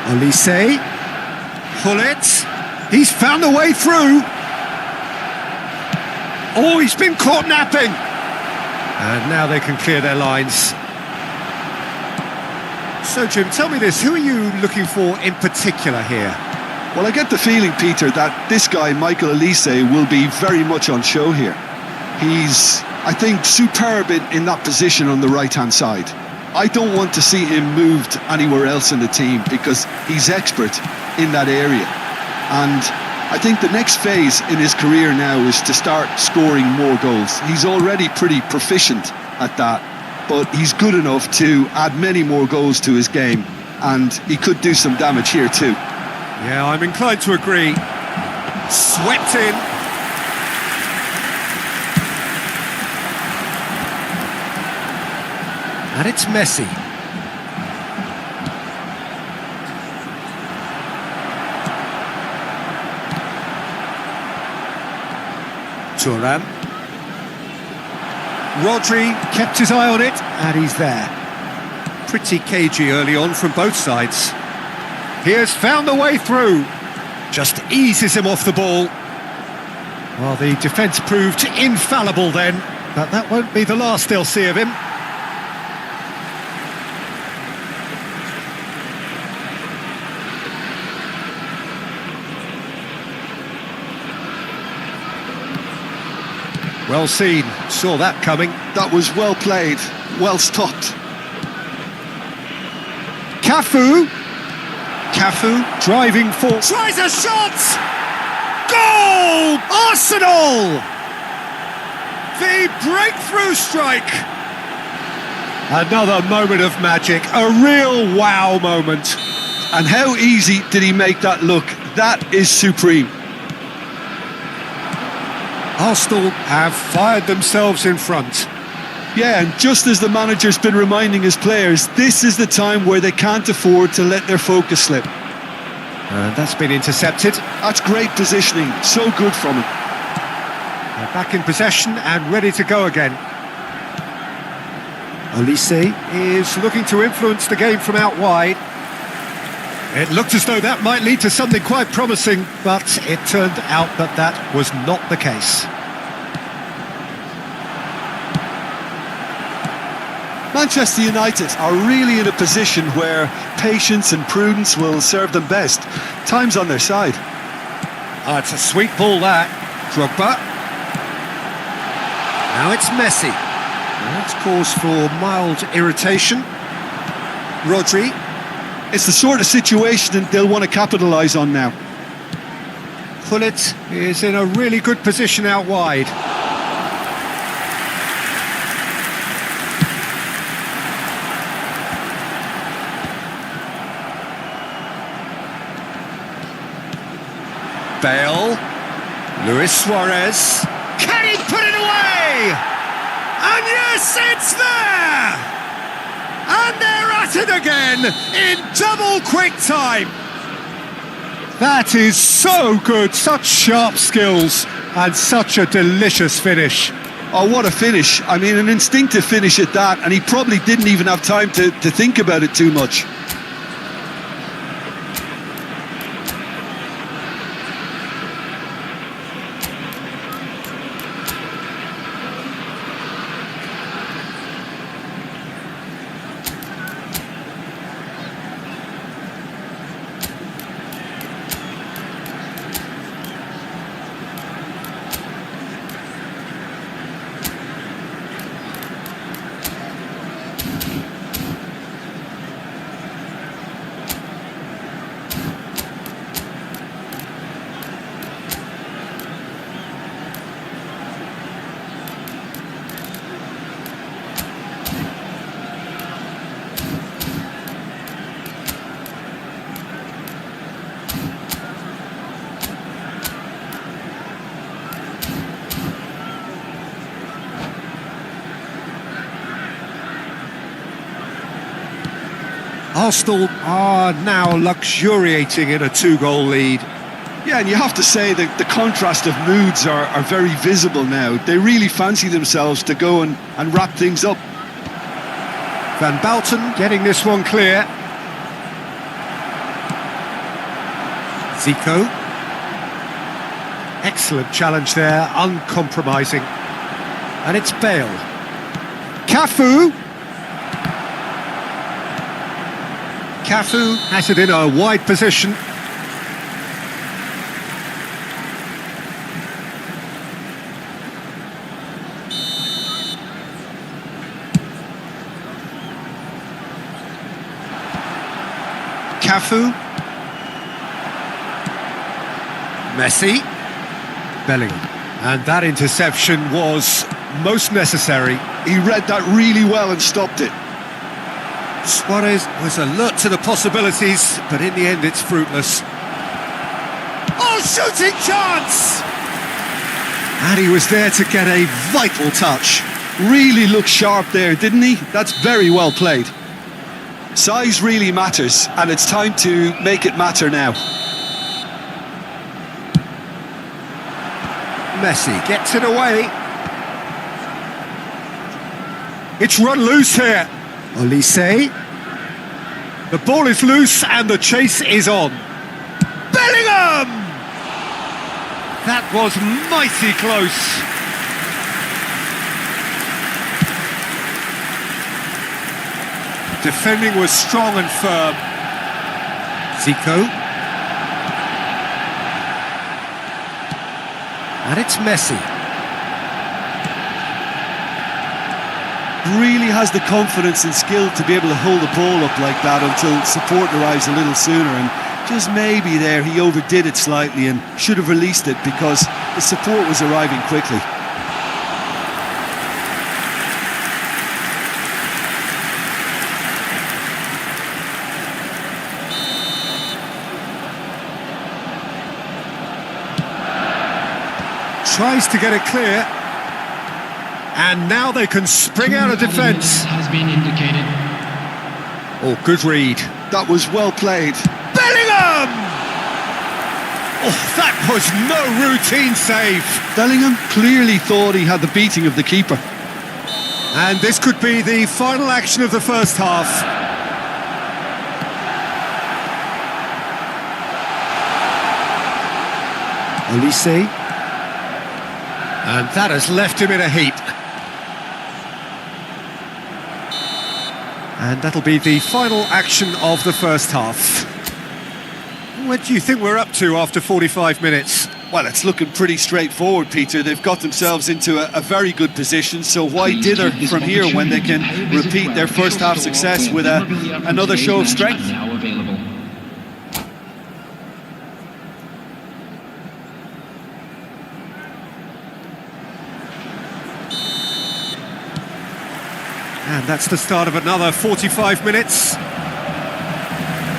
Olise, pull it, he's found a way through. Oh, he's been caught napping. And now they can clear their lines. So Jim, tell me this, who are you looking for in particular here? Well, I get the feeling, Peter, that this guy, Michael Olise, will be very much on show here. He's, I think, superb in that position on the right-hand side. I don't want to see him moved anywhere else in the team because he's expert in that area. And I think the next phase in his career now is to start scoring more goals. He's already pretty proficient at that, but he's good enough to add many more goals to his game, and he could do some damage here too. Yeah, I'm inclined to agree. Swept in. And it's Messi. Turnamen. Rodri kept his eye on it, and he's there. Pretty cagey early on from both sides. He has found a way through. Just eases him off the ball. Well, the defence proved infallible then, but that won't be the last they'll see of him. Well seen, saw that coming. That was well played, well stopped. Cafu driving forward. Tries a shot! Goal! Arsenal! The breakthrough strike! Another moment of magic, a real wow moment. And how easy did he make that look? That is supreme. Arsenal have fired themselves in front. Yeah, and just as the manager's been reminding his players, this is the time where they can't afford to let their focus slip. And that's been intercepted. That's great positioning, so good from him. They're back in possession and ready to go again. Olise is looking to influence the game from out wide. It looked as though that might lead to something quite promising, but it turned out that that was not the case. Manchester United are really in a position where patience and prudence will serve them best. Time's on their side. Oh, it's a sweet ball, that. Drogba. Now it's Messi. Well, that's cause for mild irritation. Rodri. It's the sort of situation that they'll want to capitalise on now. Pullet is in a really good position out wide. Bale, Luis Suarez. Can he put it away? And yes, it's there! And they're at it again in double quick time. That is so good, such sharp skills and such a delicious finish. Oh, what a finish. I mean, an instinctive finish at that, and he probably didn't even have time to think about it too much. Arsenal are now luxuriating in a 2-goal lead. Yeah, and you have to say that the contrast of moods are very visible now. They really fancy themselves to go and wrap things up. Van Bouten getting this one clear. Zico. Excellent challenge there, uncompromising. And it's Bale. Cafu. Cafu has it in a wide position. Cafu. Messi. Bellingham. And that interception was most necessary. He read that really well and stopped it. Suarez was alert to the possibilities, but in the end it's fruitless. Oh, shooting chance! And he was there to get a vital touch. Really looked sharp there, didn't he? That's very well played. Size really matters, and it's time to make it matter now. Messi gets it away. It's run loose here. Olise. The ball is loose and the chase is on. Bellingham! That was mighty close. Defending was strong and firm. Zico. And it's Messi. Really has the confidence and skill to be able to hold the ball up like that until support arrives a little sooner, and just maybe there he overdid it slightly and should have released it because the support was arriving quickly. Tries to get it clear. And now they can spring out of defence. Has been indicated. Oh, good read. That was well played. Bellingham! Oh, that was no routine save. Bellingham clearly thought he had the beating of the keeper. And this could be the final action of the first half. Olise. And that has left him in a heap. And that'll be the final action of the first half. What do you think we're up to after 45 minutes? Well, it's looking pretty straightforward, Peter. They've got themselves into a very good position, so why dither from here when they can repeat their first half success with another show of strength? Now available. And that's the start of another 45 minutes.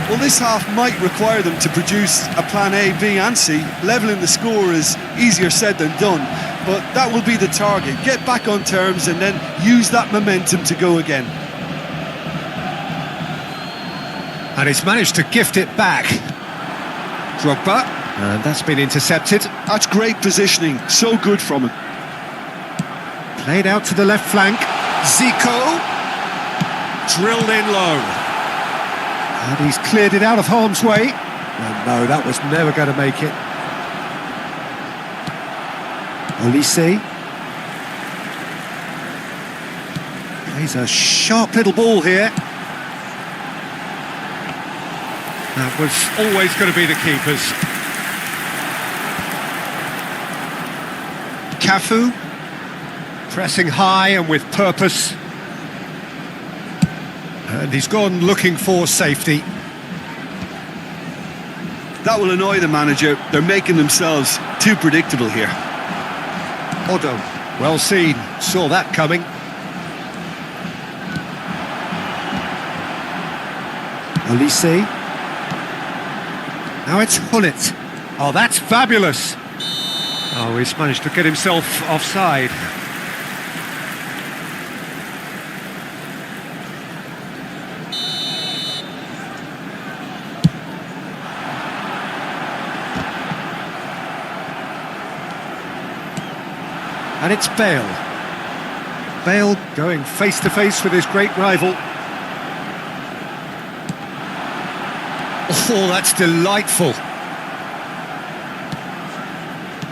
Well, this half might require them to produce a plan A, B and C. Levelling the score is easier said than done, but that will be the target. Get back on terms and then use that momentum to go again. And he's managed to gift it back. Drogba. And that's been intercepted. That's great positioning, so good from him. Played out to the left flank. Zico. Drilled in low. And he's cleared it out of harm's way. And no, that was never going to make it. Olise. Plays a sharp little ball here. That was always going to be the keeper's. Cafu. Pressing high and with purpose. And he's gone looking for safety. That will annoy the manager. They're making themselves too predictable here. Odo, well seen, saw that coming. Olise. Now it's Hullet. Oh, that's fabulous. Oh, he's managed to get himself offside. And it's Bale. Bale going face to face with his great rival. Oh, that's delightful.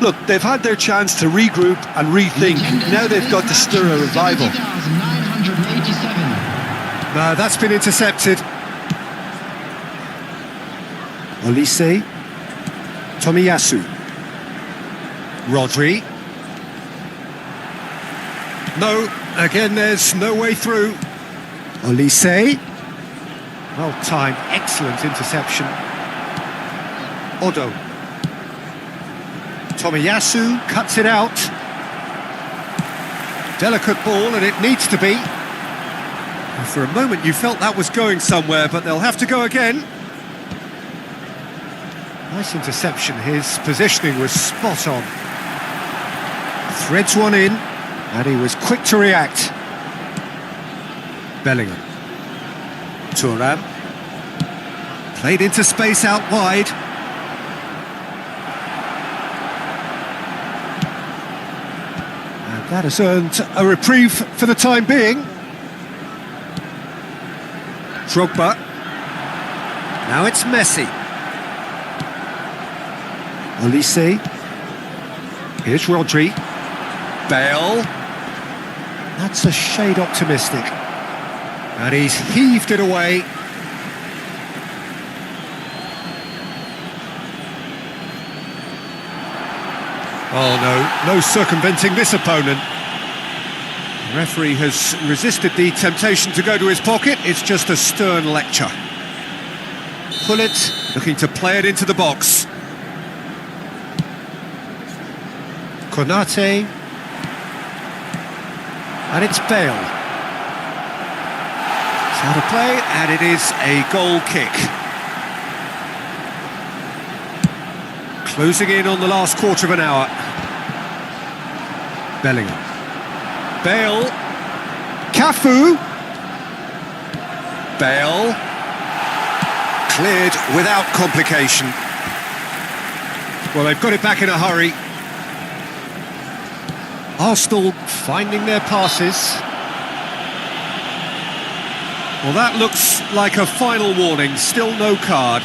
Look, they've had their chance to regroup and rethink. Now they've got to stir a revival. No, that's been intercepted. Olise. Tomiyasu. Rodri. No, again there's no way through. Olise. Well timed, excellent interception. Odo. Tomiyasu cuts it out. Delicate ball, and it needs to be. For a moment you felt that was going somewhere, but they'll have to go again. Nice interception, his positioning was spot on. Threads one in, and he was quick to react. Bellingham. Thuram. Played into space out wide. And that has earned a reprieve for the time being. Drogba. Now it's Messi. Olise. Here's Rodri. Bale. That's a shade optimistic. And he's heaved it away. Oh no, no circumventing this opponent. The referee has resisted the temptation to go to his pocket. It's just a stern lecture. Pullet looking to play it into the box. Konate. And it's Bale. It's out of play, and it is a goal kick. Closing in on the last quarter of an hour. Bellingham. Bale. Cafu. Bale. Cleared without complication. Well, they've got it back in a hurry. Arsenal finding their passes. Well, that looks like a final warning. Still no card.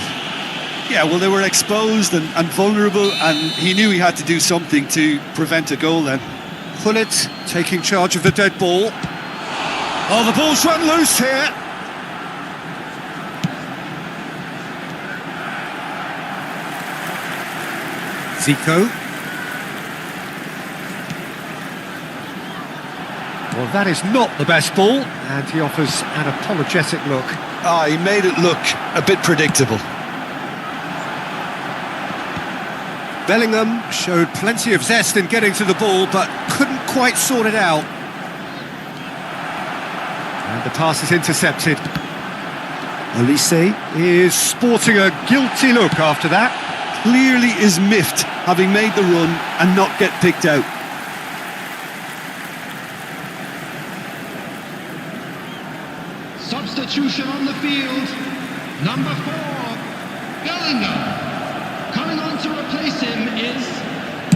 Yeah, well, they were exposed and vulnerable, and he knew he had to do something to prevent a goal then. Pullet taking charge of the dead ball. Oh, the ball's run loose here. Zico. Well, that is not the best ball, and he offers an apologetic look. He made it look a bit predictable. Bellingham showed plenty of zest in getting to the ball, but couldn't quite sort it out. And the pass is intercepted. Olise is sporting a guilty look after that. Clearly is miffed, having made the run and not get picked out. Substitution on the field. Number 4, Bellingham. Coming on to replace him is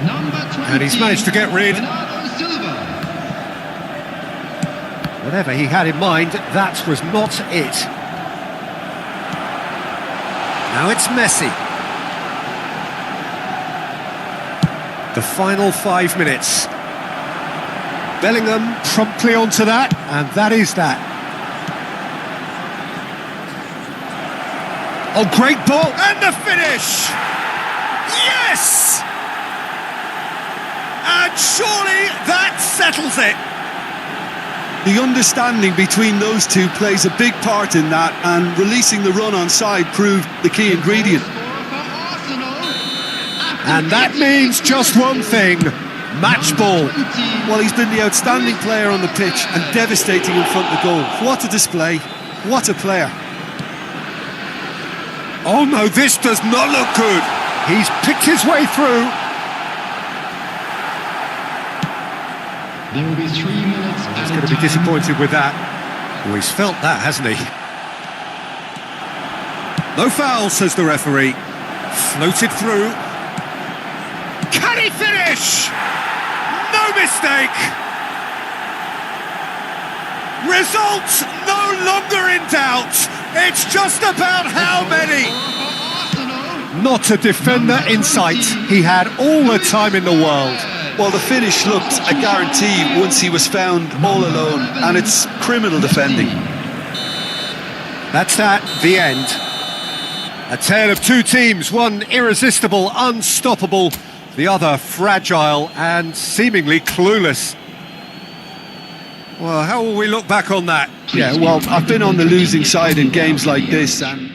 number 20. And he's managed to get rid. Bernardo Silva. Whatever he had in mind, that was not it. Now it's Messi. The final 5 minutes. Bellingham promptly onto that, and that is that. Oh, great ball, and the finish! Yes! And surely that settles it. The understanding between those two plays a big part in that, and releasing the run on side proved the key ingredient. And that means just one thing, match ball. Well, he's been the outstanding player on the pitch and devastating in front of the goal. What a display, what a player. Oh no, this does not look good. He's picked his way through. There will be 3 minutes. He's going to be disappointed with that. Oh, he's felt that, hasn't he? No foul, says the referee. Floated through. Can he finish? No mistake. Results no longer in doubt. It's just about how many. Not a defender in sight. He had all the time in the world. Well, the finish looked a guarantee once he was found all alone, and it's criminal defending. That's that, the end. A tale of two teams, one irresistible, unstoppable, the other fragile and seemingly clueless. Well, how will we look back on that? Yeah, well, I've been on the losing side in games like this, and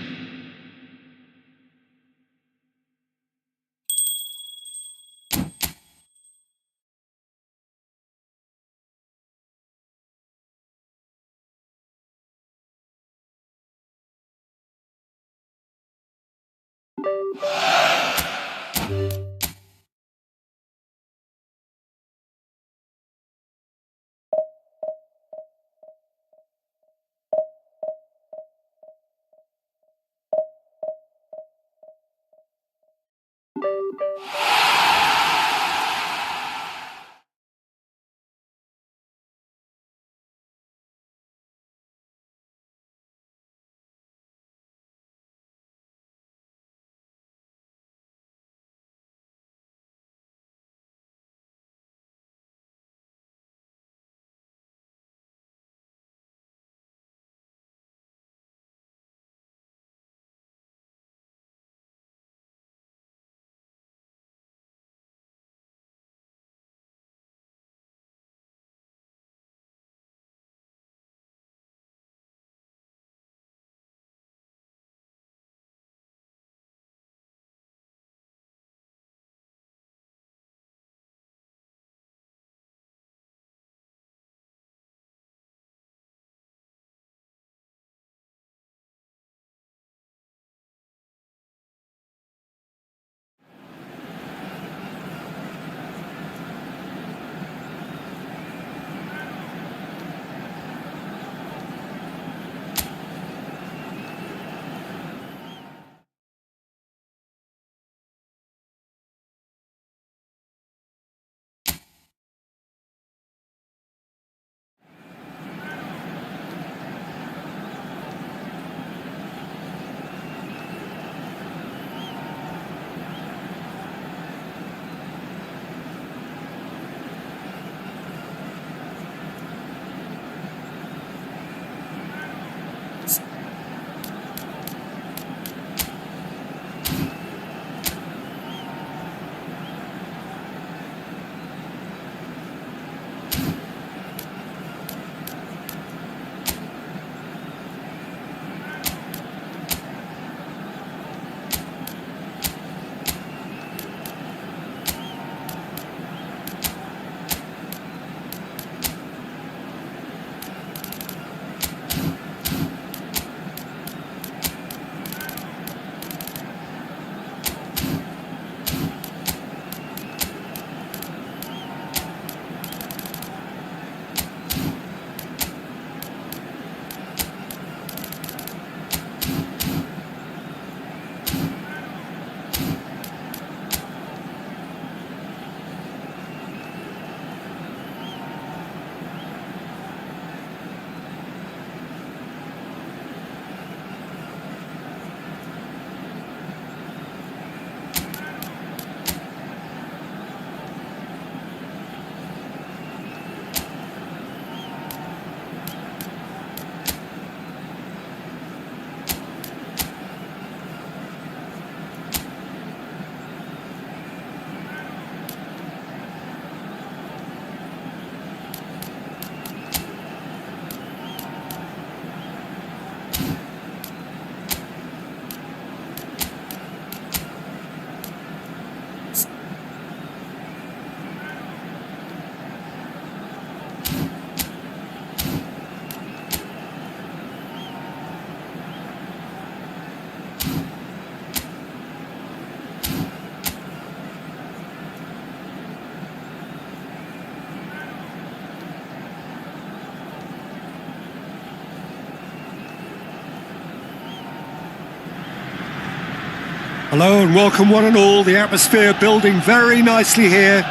Hello and welcome one and all. The atmosphere building very nicely here.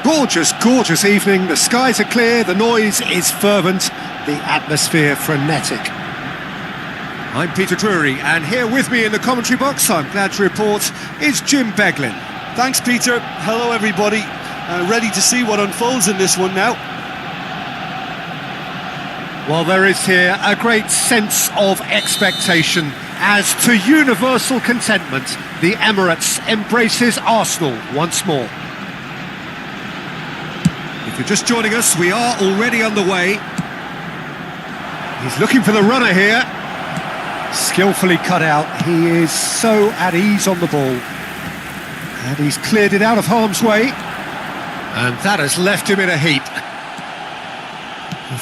Gorgeous, gorgeous evening. The skies are clear, the noise is fervent, the atmosphere frenetic. I'm Peter Drury, and here with me in the commentary box, I'm glad to report, is Jim Beglin. Thanks, Peter. Hello, everybody. Ready to see what unfolds in this one now. Well, there is here a great sense of expectation as, to universal contentment, the Emirates embraces Arsenal once more. If you're just joining us, we are already underway. He's looking for the runner here. Skillfully cut out. He is so at ease on the ball. And he's cleared it out of harm's way. And that has left him in a heap.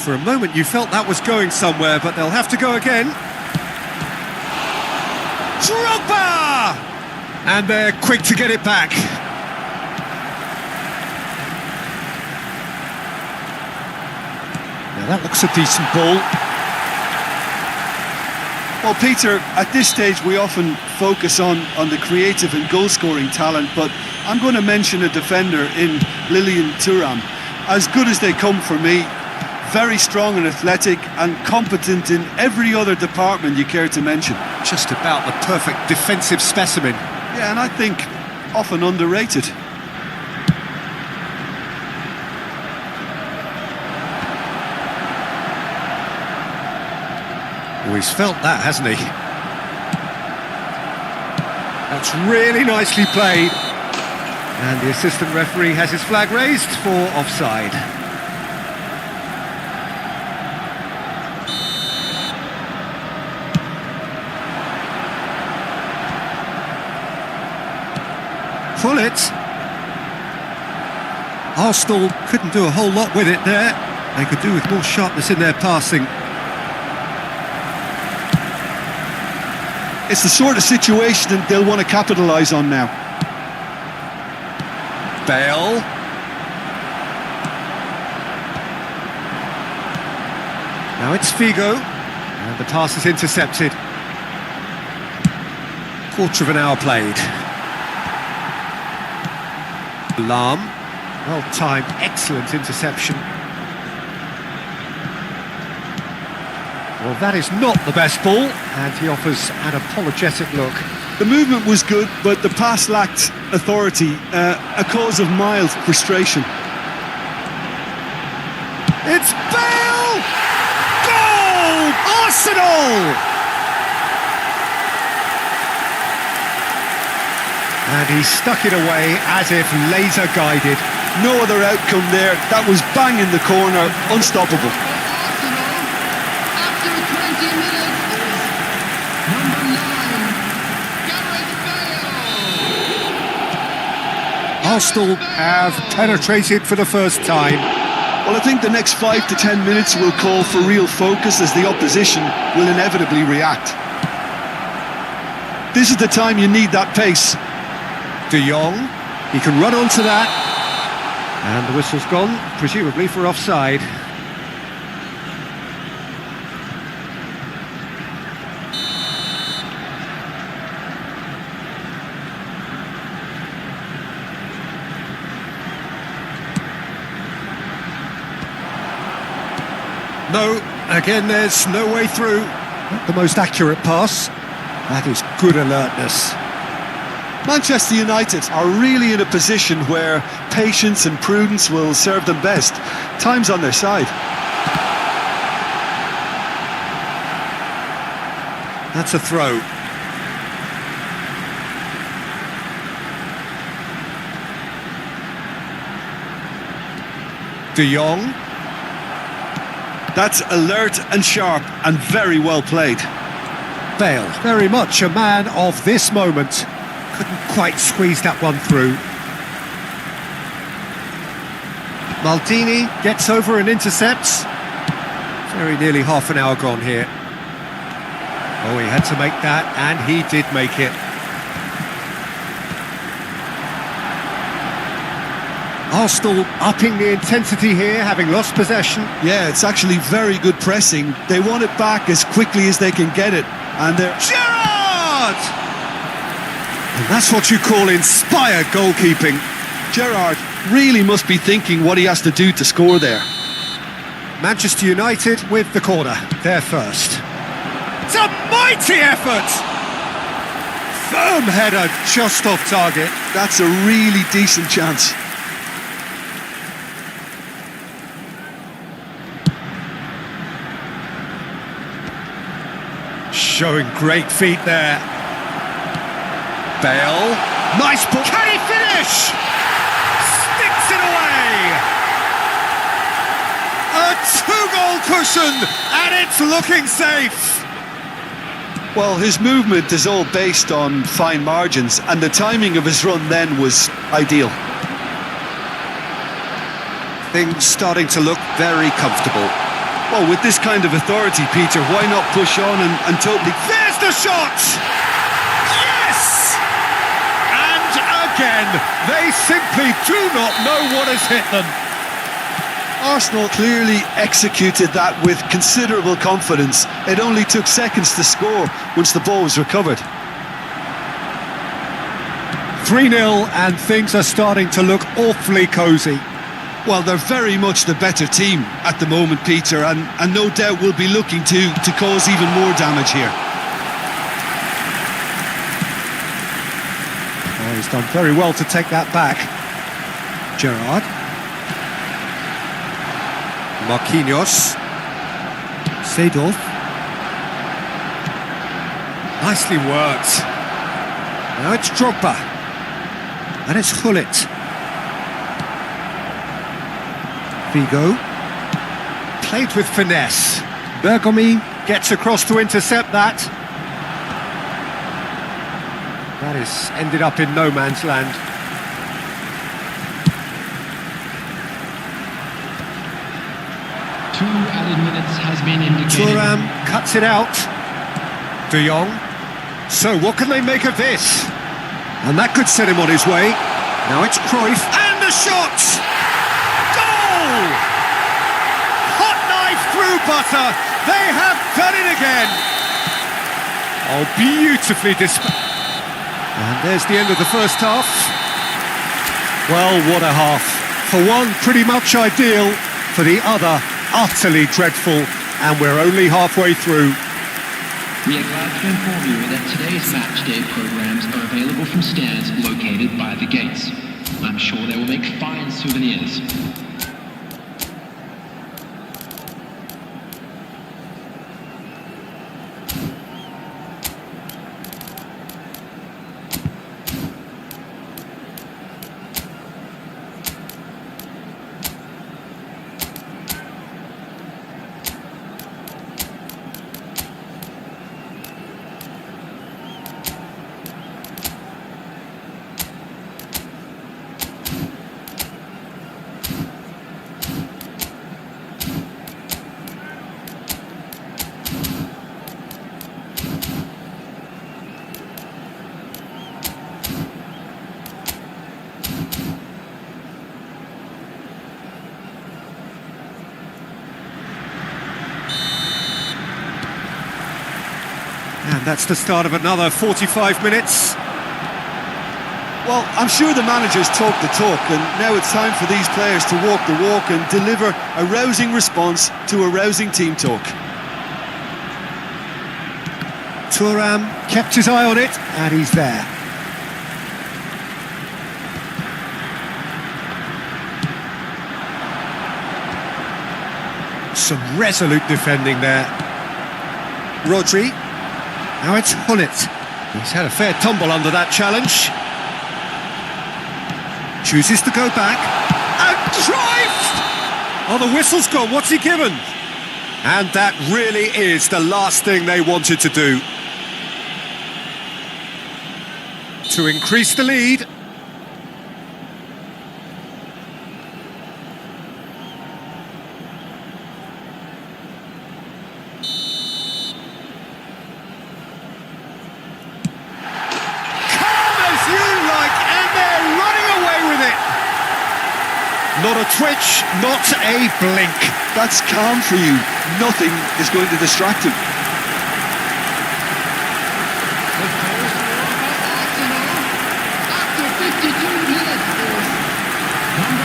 For a moment you felt that was going somewhere, but they'll have to go again. Drogba! And they're quick to get it back. Now that looks a decent ball. Well, Peter, at this stage we often focus on the creative and goal-scoring talent, but I'm going to mention a defender in Turnamen. As good as they come for me, very strong and athletic and competent in every other department you care to mention. Just about the perfect defensive specimen. Yeah, and I think often underrated. Oh, he's felt that, hasn't he? That's really nicely played. And the assistant referee has his flag raised for offside. Pull it. Arsenal couldn't do a whole lot with it there. They could do with more sharpness in their passing. It's the sort of situation that they'll want to capitalise on now. Bale. Now it's Figo. And the pass is intercepted. Quarter of an hour played. Alarm. Well timed, excellent interception. Well, that is not the best ball, and he offers an apologetic look. The movement was good, but the pass lacked authority, a cause of mild frustration. It's Bale! Goal! Arsenal! And he stuck it away as if laser guided. No other outcome there. That was bang in the corner, unstoppable. After 20 minutes, number 9, Gareth Bale. Arsenal have penetrated for the first time. Well, I think the next 5 to 10 minutes will call for real focus as the opposition will inevitably react. This is the time you need that pace. De Jong, he can run onto that. And the whistle's gone, presumably for offside. No, again there's no way through. Not the most accurate pass. That is good alertness. Manchester United are really in a position where patience and prudence will serve them best. Time's on their side. That's a throw. De Jong. That's alert and sharp and very well played. Bale, very much a man of this moment. Couldn't quite squeeze that one through. Maldini gets over and intercepts. Very nearly half an hour gone here. Oh, he had to make that, and he did make it. Arsenal upping the intensity here, having lost possession. Yeah, it's actually very good pressing. They want it back as quickly as they can get it. And they're... Gerrard! And that's what you call inspired goalkeeping. Gerrard really must be thinking what he has to do to score there. Manchester United with the corner, they're first. It's a mighty effort! Firm header, just off target. That's a really decent chance. Showing great feet there. Bale, nice ball. Can he finish? Sticks it away! A two-goal cushion, and it's looking safe! Well, his movement is all based on fine margins, and the timing of his run then was ideal. Things starting to look very comfortable. Well, with this kind of authority, Peter, why not push on and totally... There's the shot! Yes! And again, they simply do not know what has hit them. Arsenal clearly executed that with considerable confidence. It only took seconds to score once the ball was recovered. 3-0 and things are starting to look awfully cosy. Well, they're very much the better team at the moment, Peter, and no doubt will be looking to cause even more damage here. Oh, he's done very well to take that back. Gerrard. Marquinhos. Seedorf. Nicely worked. Now it's Drogba. And it's Hullet. Figo. Played with finesse. Bergomi gets across to intercept that. That is ended up in no man's land. Two added minutes has been indicated. Thuram cuts it out. De Jong. So what can they make of this? And that could set him on his way. Now it's Cruyff. And the shot! Goal! Hot knife through butter. They have done it again. Oh, beautifully dispatched. And there's the end of the first half. Well, what a half. For one, pretty much ideal. For the other, utterly dreadful. And we're only halfway through. We are glad to inform you that today's match day programs are available from stands located by the gates. I'm sure they will make fine souvenirs. And that's the start of another 45 minutes. Well, I'm sure the managers talk the talk, and now it's time for these players to walk the walk and deliver a rousing response to a rousing team talk. Thuram kept his eye on it, and he's there. Some resolute defending there. Rodri. Now it's Hullet. He's had a fair tumble under that challenge. Chooses to go back. And drive! Oh, the whistle's gone. What's he given? And that really is the last thing they wanted to do. To increase the lead. Not a twitch, not a blink. That's calm for you. Nothing is going to distract him. After 52 minutes, number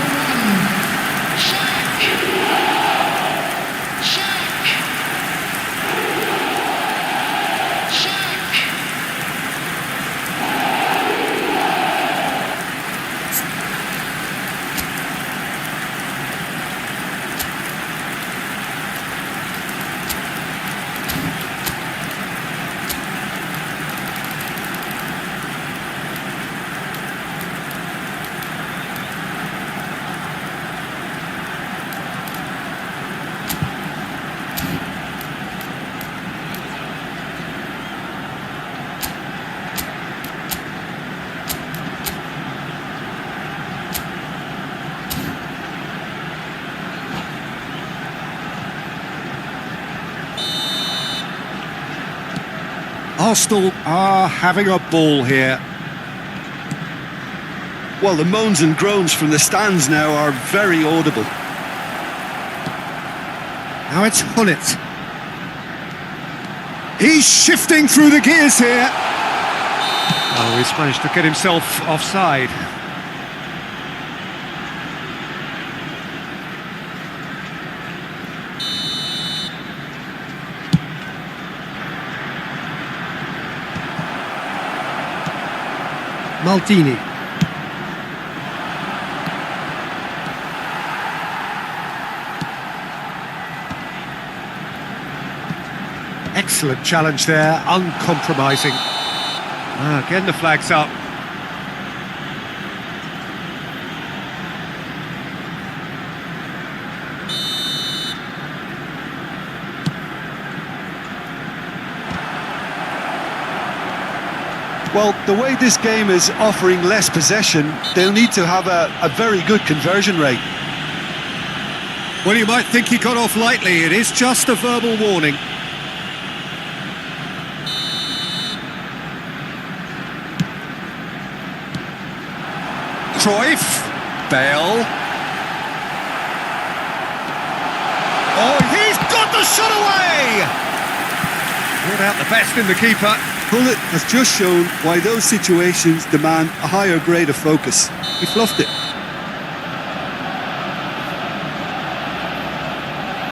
Arsenal are having a ball here. Well, the moans and groans from the stands now are very audible. Now it's Hunnit. He's shifting through the gears here. Oh, he's managed to get himself offside. Maldini. Excellent challenge there, uncompromising. Again the flag's up. Well, the way this game is offering less possession, they'll need to have a very good conversion rate. Well, you might think he got off lightly. It is just a verbal warning. Cruyff, Bale. Oh, he's got the shot away! Brought out the best in the keeper. Hunnit has just shown why those situations demand a higher grade of focus. He fluffed it.